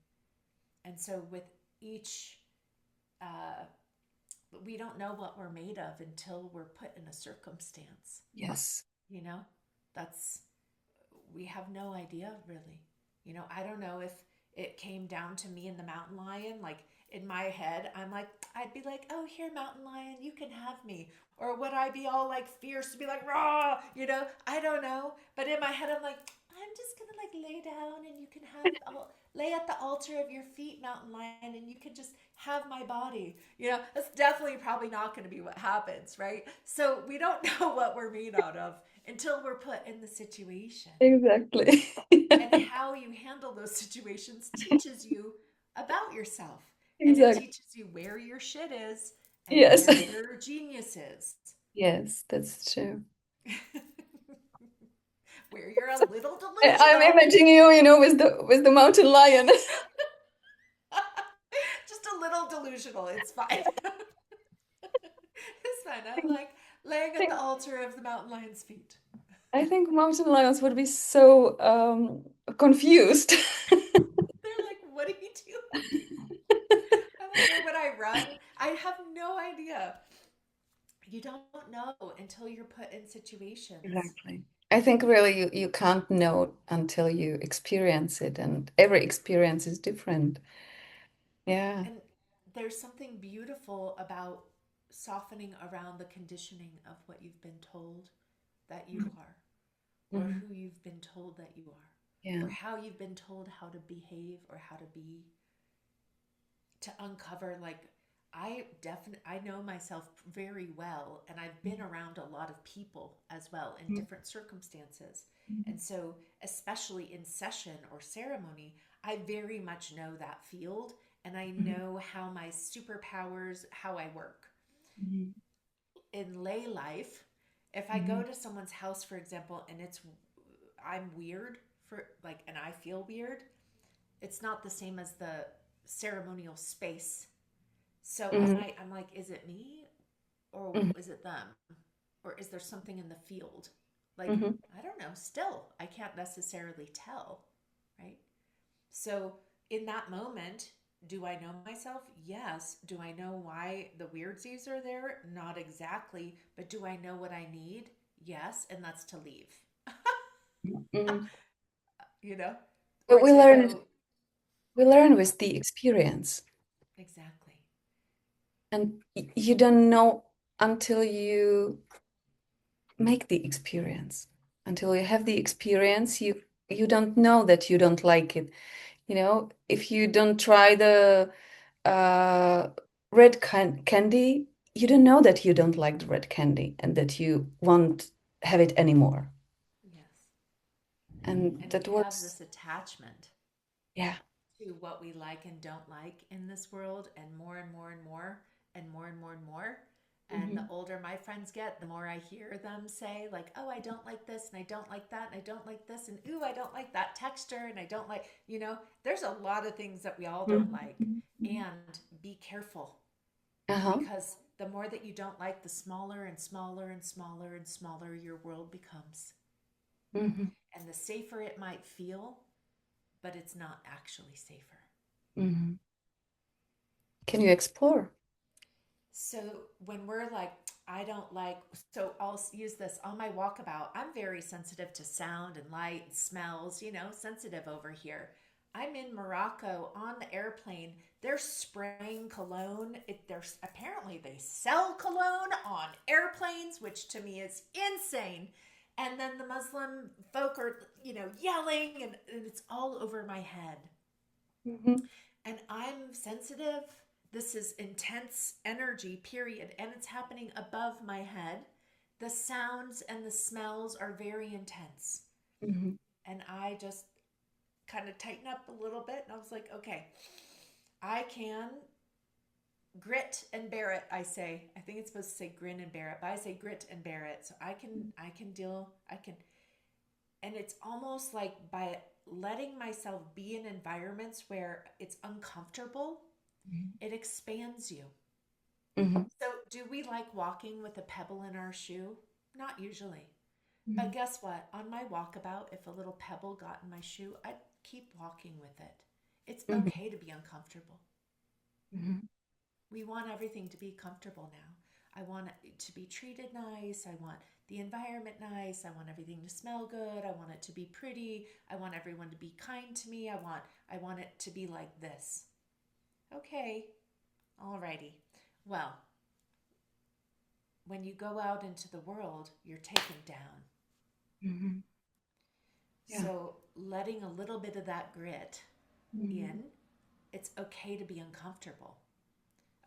S2: And so with each, we don't know what we're made of until we're put in a circumstance.
S1: Yes.
S2: You know, we have no idea really. I don't know if it came down to me and the mountain lion, like in my head, I'd be like, oh, here, mountain lion, you can have me. Or would I be all like fierce to be like, rah, I don't know. But in my head, I'm like, I'm just going to like lay down and you can lay at the altar of your feet, mountain lion, and you can just have my body. That's definitely probably not going to be what happens, right? So we don't know what we're made out of until we're put in the situation.
S1: Exactly.
S2: And how you handle those situations teaches you about yourself. And it
S1: Exactly.
S2: teaches you where your shit is and
S1: Yes.
S2: where your genius is.
S1: Yes, that's true.
S2: Where you're a little
S1: I'm
S2: delusional.
S1: imagining you, with the mountain lion.
S2: Just a little delusional. It's fine. It's fine. I'm like laying at the altar of the mountain lion's feet.
S1: I think mountain lions would be so confused.
S2: They're like, what are you doing? I'm like, or would I run? I have no idea. You don't know until you're put in situations.
S1: Exactly. I think really you can't know until you experience it, and every experience is different. Yeah.
S2: And there's something beautiful about softening around the conditioning of what you've been told that you are, or
S1: Mhm.
S2: who you've been told that you are,
S1: Yeah.
S2: or how you've been told how to behave or how to be, to uncover like I know myself very well, and I've been around a lot of people as well in different circumstances. And so especially in session or ceremony, I very much know that field, and I know how my superpowers, how I work.
S1: Mhm.
S2: In lay life, if I go
S1: Mhm.
S2: to someone's house, for example, and I'm weird for like, and I feel weird, it's not the same as the ceremonial space. So
S1: Mhm.
S2: I'm like, is it me or
S1: Mhm.
S2: is it them? Or is there something in the field? Like,
S1: Mhm.
S2: I don't know. Still, I can't necessarily tell, right? So in that moment, do I know myself? Yes. Do I know why the weirdsies are there? Not exactly. But do I know what I need? Yes. And that's to leave,
S1: Mhm.
S2: you know,
S1: But
S2: or to go.
S1: we learn with the experience,
S2: Exactly.
S1: and you don't know until you make the experience. Until you have the experience, you don't know that you don't like it. If you don't try the uh, red candy, you don't know that you don't like the red candy and that you won't have it anymore.
S2: Yes.
S1: And
S2: And we
S1: that
S2: have
S1: was,
S2: this attachment
S1: yeah.
S2: to what we like and don't like in this world, and more and more and more and more and more and more. And the
S1: Mhm.
S2: older my friends get, the more I hear them say, like, oh, I don't like this, and I don't like that, and I don't like this, and ooh, I don't like that texture, and I don't like, there's a lot of things that we all don't like.
S1: Mhm.
S2: And be careful,
S1: Uh-huh.
S2: because the more that you don't like, the smaller and smaller and smaller and smaller your world becomes.
S1: Mhm.
S2: And the safer it might feel, but it's not actually safer.
S1: Mhm. Can you explore?
S2: So when we're like, I don't like, so I'll use this on my walkabout. I'm very sensitive to sound and light and smells, sensitive over here. I'm in Morocco on the airplane. They're spraying cologne. There's apparently they sell cologne on airplanes, which to me is insane. And then the Muslim folk are, yelling, and it's all over my head.
S1: Mhm.
S2: And I'm sensitive. This is intense energy, period. And it's happening above my head. The sounds and the smells are very intense.
S1: Mhm.
S2: And I just kind of tighten up a little bit. And I was like, okay, I can grit and bear it. I say, I think it's supposed to say grin and bear it, but I say grit and bear it. So I can deal, I can, and it's almost like by letting myself be in environments where it's uncomfortable,
S1: Mhm.
S2: it expands you.
S1: Mhm.
S2: So, do we like walking with a pebble in our shoe? Not usually. But
S1: Mhm.
S2: guess what? On my walkabout, if a little pebble got in my shoe, I'd keep walking with it. It's
S1: Mhm.
S2: okay to be uncomfortable.
S1: Mhm.
S2: We want everything to be comfortable now. I want it to be treated nice. I want the environment nice. I want everything to smell good. I want it to be pretty. I want everyone to be kind to me. I want it to be like this. Okay. Alrighty. Well, when you go out into the world, you're taken down.
S1: Mhm. Yeah.
S2: So, letting a little bit of that grit
S1: Mhm.
S2: in, it's okay to be uncomfortable.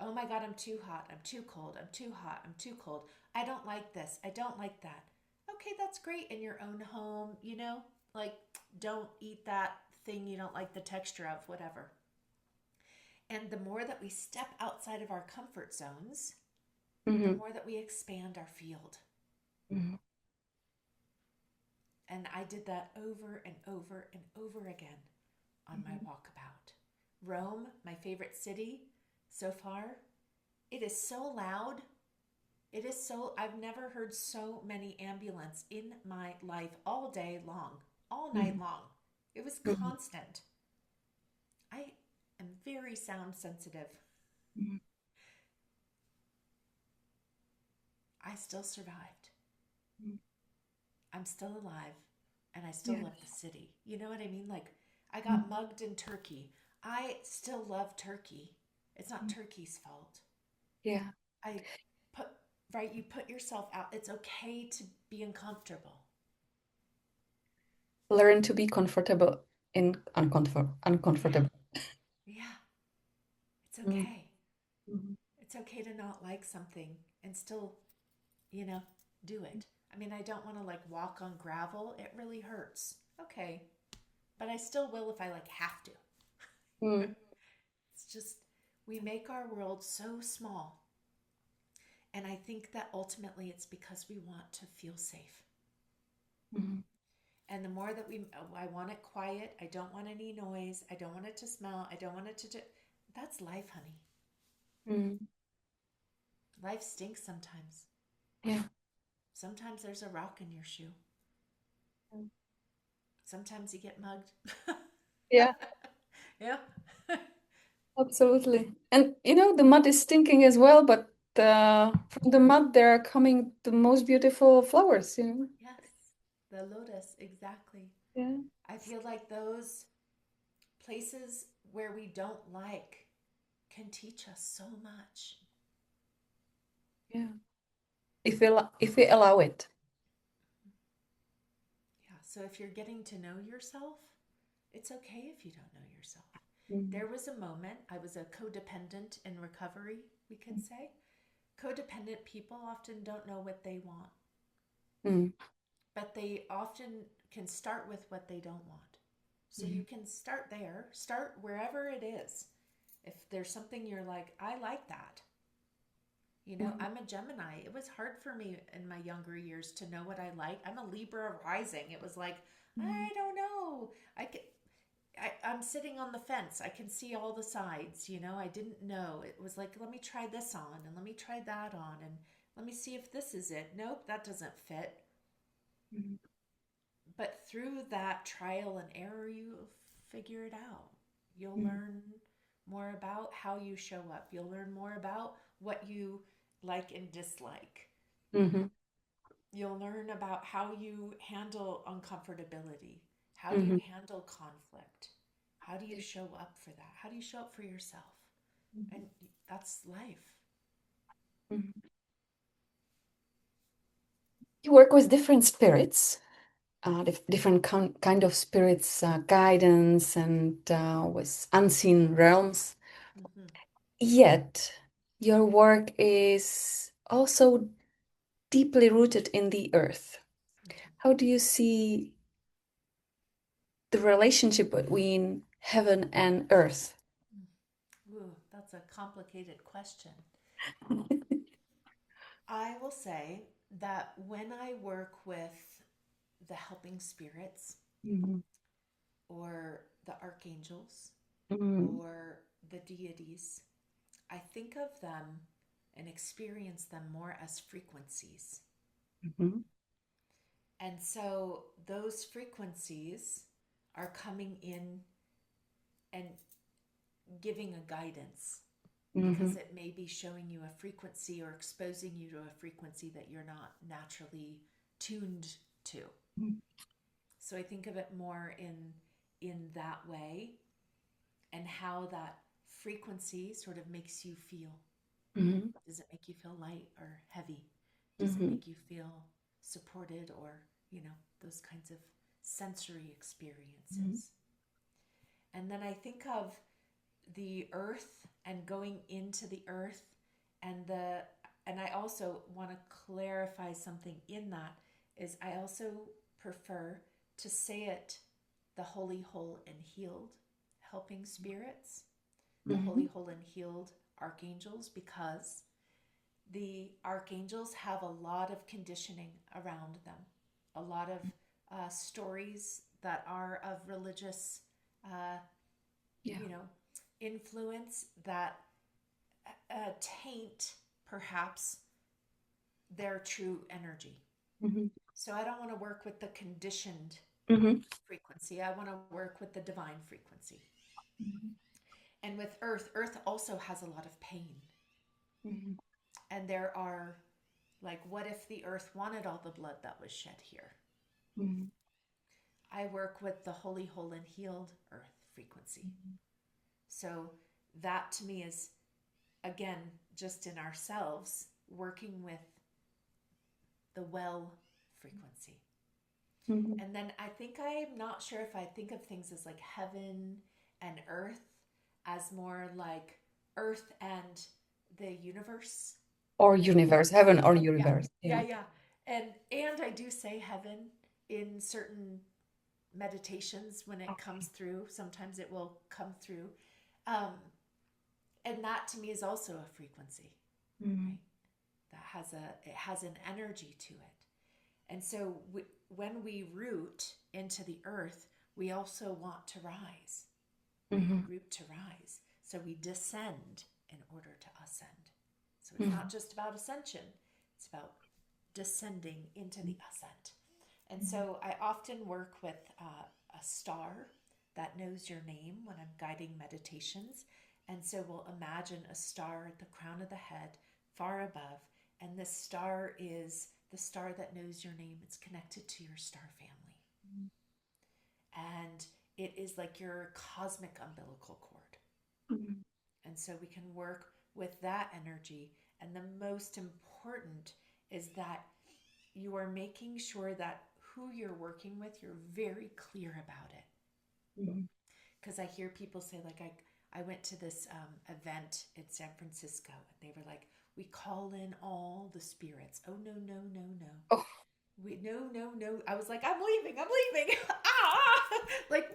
S2: Oh my God, I'm too hot. I'm too cold. I'm too hot. I'm too cold. I don't like this. I don't like that. Okay, that's great in your own home, like don't eat that thing you don't like the texture of, whatever. And the more that we step outside of our comfort zones, the
S1: Mhm.
S2: more that we expand our field.
S1: Mhm.
S2: And I did that over and over and over again on my
S1: Mhm.
S2: walkabout. Rome, my favorite city so far, it is so loud. It is so, I've never heard so many ambulance in my life all day long, all night
S1: Mhm.
S2: long. It was
S1: Mhm.
S2: constant. I am very sound sensitive.
S1: Mhm.
S2: I still survived.
S1: Mhm.
S2: I'm still alive and I still
S1: Yeah.
S2: love the city. You know what I mean? Like, I got
S1: Mhm.
S2: mugged in Turkey. I still love Turkey. It's not
S1: Mhm.
S2: Turkey's fault.
S1: Yeah.
S2: I put, right, you put yourself out. It's okay to be uncomfortable.
S1: Learn to be comfortable in
S2: Yeah,
S1: uncomfortable.
S2: yeah, it's
S1: Mhm.
S2: okay.
S1: Mhm.
S2: It's okay to not like something and still, you know, do it. I mean, I don't want to like walk on gravel. It really hurts. Okay. But I still will if I like have to.
S1: Mhm.
S2: It's just, we make our world so small. And I think that ultimately it's because we want to feel safe.
S1: Mhm.
S2: And the more that I want it quiet. I don't want any noise. I don't want it to smell. I don't want it to, that's life, honey.
S1: Mhm.
S2: Life stinks sometimes.
S1: Yeah.
S2: Sometimes there's a rock in your shoe. Sometimes you get mugged.
S1: Yeah,
S2: Yeah.
S1: absolutely. And the mud is stinking as well, but from the mud there are coming the most beautiful flowers.
S2: Yes. The lotus, exactly.
S1: Yeah.
S2: I feel like those places where we don't like can teach us so much.
S1: Yeah. If we allow it.
S2: Yeah. So if you're getting to know yourself, it's okay if you don't know yourself.
S1: Mhm.
S2: There was a moment, I was a codependent in recovery, we could say. Codependent people often don't know what they want,
S1: Mhm.
S2: but they often can start with what they don't want. So you
S1: Mhm.
S2: can start there, start wherever it is. If there's something you're like, I like that.
S1: Mhm.
S2: I'm a Gemini. It was hard for me in my younger years to know what I like. I'm a Libra rising. It was like,
S1: Mhm.
S2: I don't know. I'm sitting on the fence. I can see all the sides. I didn't know. It was like, let me try this on and let me try that on and let me see if this is it. Nope, that doesn't fit.
S1: Mhm.
S2: But through that trial and error, you figure it out. You'll
S1: Mhm.
S2: learn more about how you show up. You'll learn more about what you like and dislike.
S1: Mhm.
S2: You'll learn about how you handle uncomfortability. How do you
S1: Mhm.
S2: handle conflict? How do you show up for that? How do you show up for yourself? And that's life.
S1: Mhm. You work with different spirits, different kind of spirits, guidance, and with unseen realms.
S2: Mm-hmm.
S1: Yet, your work is also deeply rooted in the earth. How do you see the relationship between heaven and earth?
S2: Ooh, that's a complicated question. I will say that when I work with the helping spirits
S1: Mhm.
S2: or the archangels
S1: Mhm.
S2: or the deities, I think of them and experience them more as frequencies.
S1: Mhm.
S2: And so those frequencies are coming in and giving a guidance because
S1: Mhm.
S2: it may be showing you a frequency or exposing you to a frequency that you're not naturally tuned to. So I think of it more in that way, and how that frequency sort of makes you feel.
S1: Mhm.
S2: Does it make you feel light or heavy? Does it
S1: Mhm.
S2: make you feel supported, or, those kinds of sensory
S1: Mhm.
S2: experiences? And then I think of the earth and going into the earth, and I also want to clarify something in that is I also prefer to say it the holy, whole, and healed helping spirits, the holy,
S1: Mhm.
S2: whole, and healed archangels, because the archangels have a lot of conditioning around them, a lot of stories that are of religious, uh,
S1: Yeah.
S2: you know, influence that taint perhaps their true energy.
S1: Mhm.
S2: So I don't want to work with the conditioned
S1: Mhm.
S2: frequency. I want to work with the divine frequency.
S1: Mhm.
S2: And with Earth also has a lot of pain.
S1: Mhm.
S2: And there are, like, what if the Earth wanted all the blood that was shed here?
S1: Mhm.
S2: I work with the holy, whole, and healed Earth frequency. So that to me is, again, just in ourselves, working with the well frequency.
S1: Mhm.
S2: And then I'm not sure if I think of things as like heaven and earth as more like earth and the universe.
S1: Or
S2: Yeah.
S1: universe, heaven or
S2: Yeah.
S1: universe.
S2: Yeah,
S1: Yeah.
S2: yeah. And I do say heaven in certain meditations when it comes
S1: Okay.
S2: through. Sometimes it will come through. Um, and that to me is also a frequency,
S1: Mhm.
S2: right? It has an energy to it. And so when we root into the earth, we also want to rise. We
S1: Mhm.
S2: root to rise. So we descend in order to ascend. So it's not
S1: Mhm.
S2: just about ascension, it's about descending into the ascent. And
S1: Mhm.
S2: so I often work with a star that knows your name when I'm guiding meditations. And so we'll imagine a star at the crown of the head, far above. And this star is the star that knows your name. It's connected to your star family. And it is like your cosmic umbilical cord.
S1: Mhm.
S2: And so we can work with that energy. And the most important is that you are making sure that who you're working with, you're very clear about it.
S1: Mhm.
S2: Because I hear people say, like, I went to this event in San Francisco, and they were like, we call in all the spirits. Oh, no, no, no, no.
S1: Oh.
S2: No. I was like, I'm leaving. Ah! Like,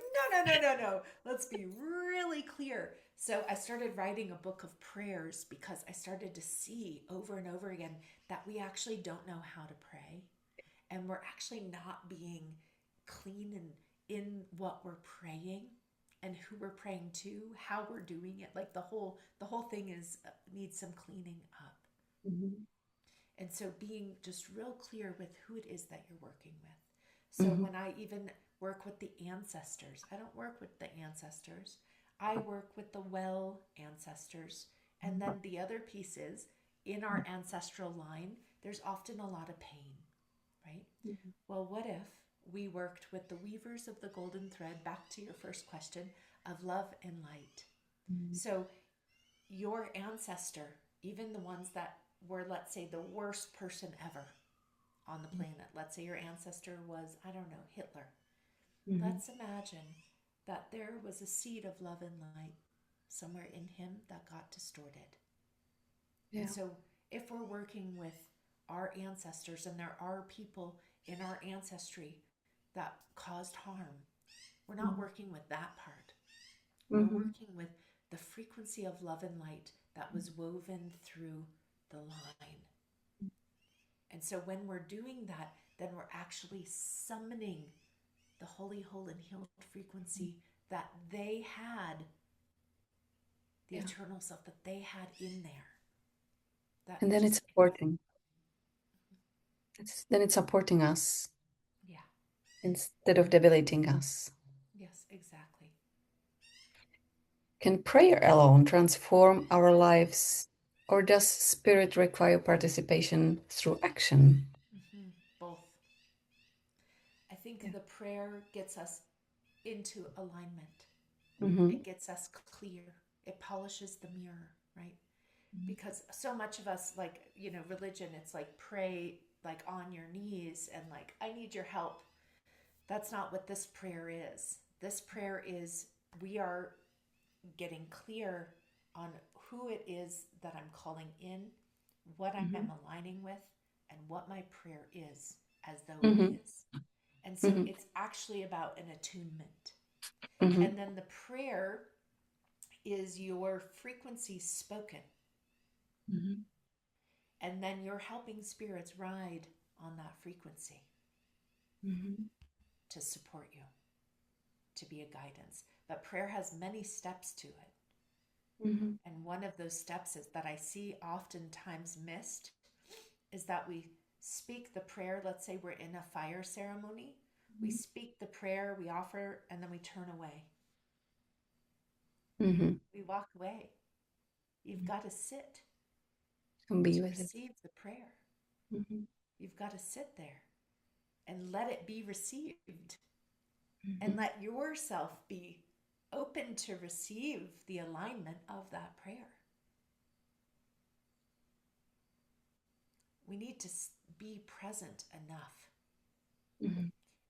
S2: no. Let's be really clear. So I started writing a book of prayers because I started to see over and over again that we actually don't know how to pray. And we're actually not being clean in what we're praying and who we're praying to, how we're doing it. Like the whole thing is needs some cleaning up.
S1: Mhm.
S2: And so being just real clear with who it is that you're working with. So
S1: Mhm.
S2: when I even work with the ancestors, I don't work with the ancestors. I work with the well ancestors. And then the other piece is in our ancestral line, there's often a lot of pain, right?
S1: Mhm.
S2: Well, what if we worked with the weavers of the golden thread, back to your first question, of love and light?
S1: Mhm.
S2: So your ancestor, even the ones that were, let's say, the worst person ever on the planet, let's say your ancestor was, I don't know, Hitler.
S1: Mhm.
S2: Let's imagine that there was a seed of love and light somewhere in him that got distorted. And
S1: Yeah.
S2: so if we're working with our ancestors, and there are people in our ancestry that caused harm. We're not working with that part. We're working with the frequency of love and light that was woven through the line. And so when we're doing that, then we're actually summoning the holy, whole, and healed frequency that they had, the eternal self that they had in there.
S1: And then it's supporting. Then it's supporting us.
S2: Yeah.
S1: Instead of debilitating us.
S2: Yes, exactly.
S1: Can prayer alone transform our lives, or does spirit require participation through action?
S2: Both. I think the prayer gets us into alignment. It gets us clear. It polishes the mirror, right? Because so much of us, like, religion, it's like pray like on your knees and like, I need your help. That's not what this prayer is. This prayer is, we are getting clear on who it is that I'm calling in, what I'm aligning with, and what my prayer is, as though it is. And so it's actually about an attunement. And then the prayer is your frequency spoken. And then you're helping spirits ride on that frequency to support you, to be a guidance. But prayer has many steps to it. And one of those steps is that I see oftentimes missed is that we speak the prayer. Let's say we're in a fire ceremony. We speak the prayer, we offer, and then we turn away. We walk away. You've got to sit
S1: And be
S2: to
S1: with
S2: receive the prayer.
S1: it.
S2: You've got to sit there and let it be received. And let yourself be open to receive the alignment of that prayer. We need to be present enough.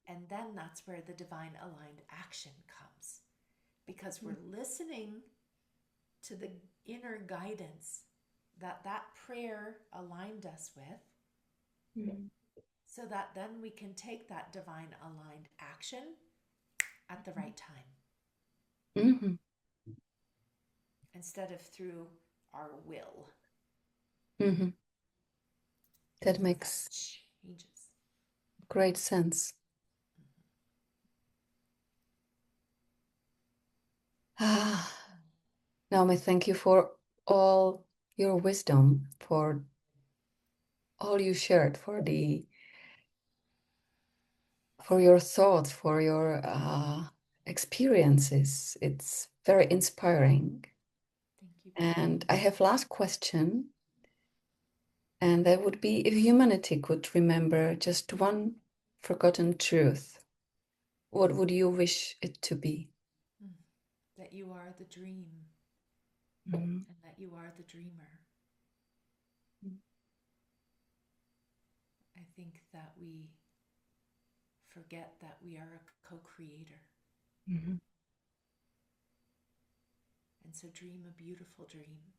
S2: And then that's where the divine aligned action comes. Because we're listening to the inner guidance that prayer aligned us with, so that then we can take that divine aligned action at the right time. Instead of through our will.
S1: That makes great sense. Naomi, thank you for all your wisdom, for all you shared, for your thoughts, for your experiences. It's very inspiring.
S2: Thank you.
S1: And I have last question, and that would be, if humanity could remember just one forgotten truth, what would you wish it to be?
S2: That you are the dream, and that you are the dreamer. I think that we forget that we are a co-creator. And so dream a beautiful dream.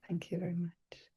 S1: Thank you very much.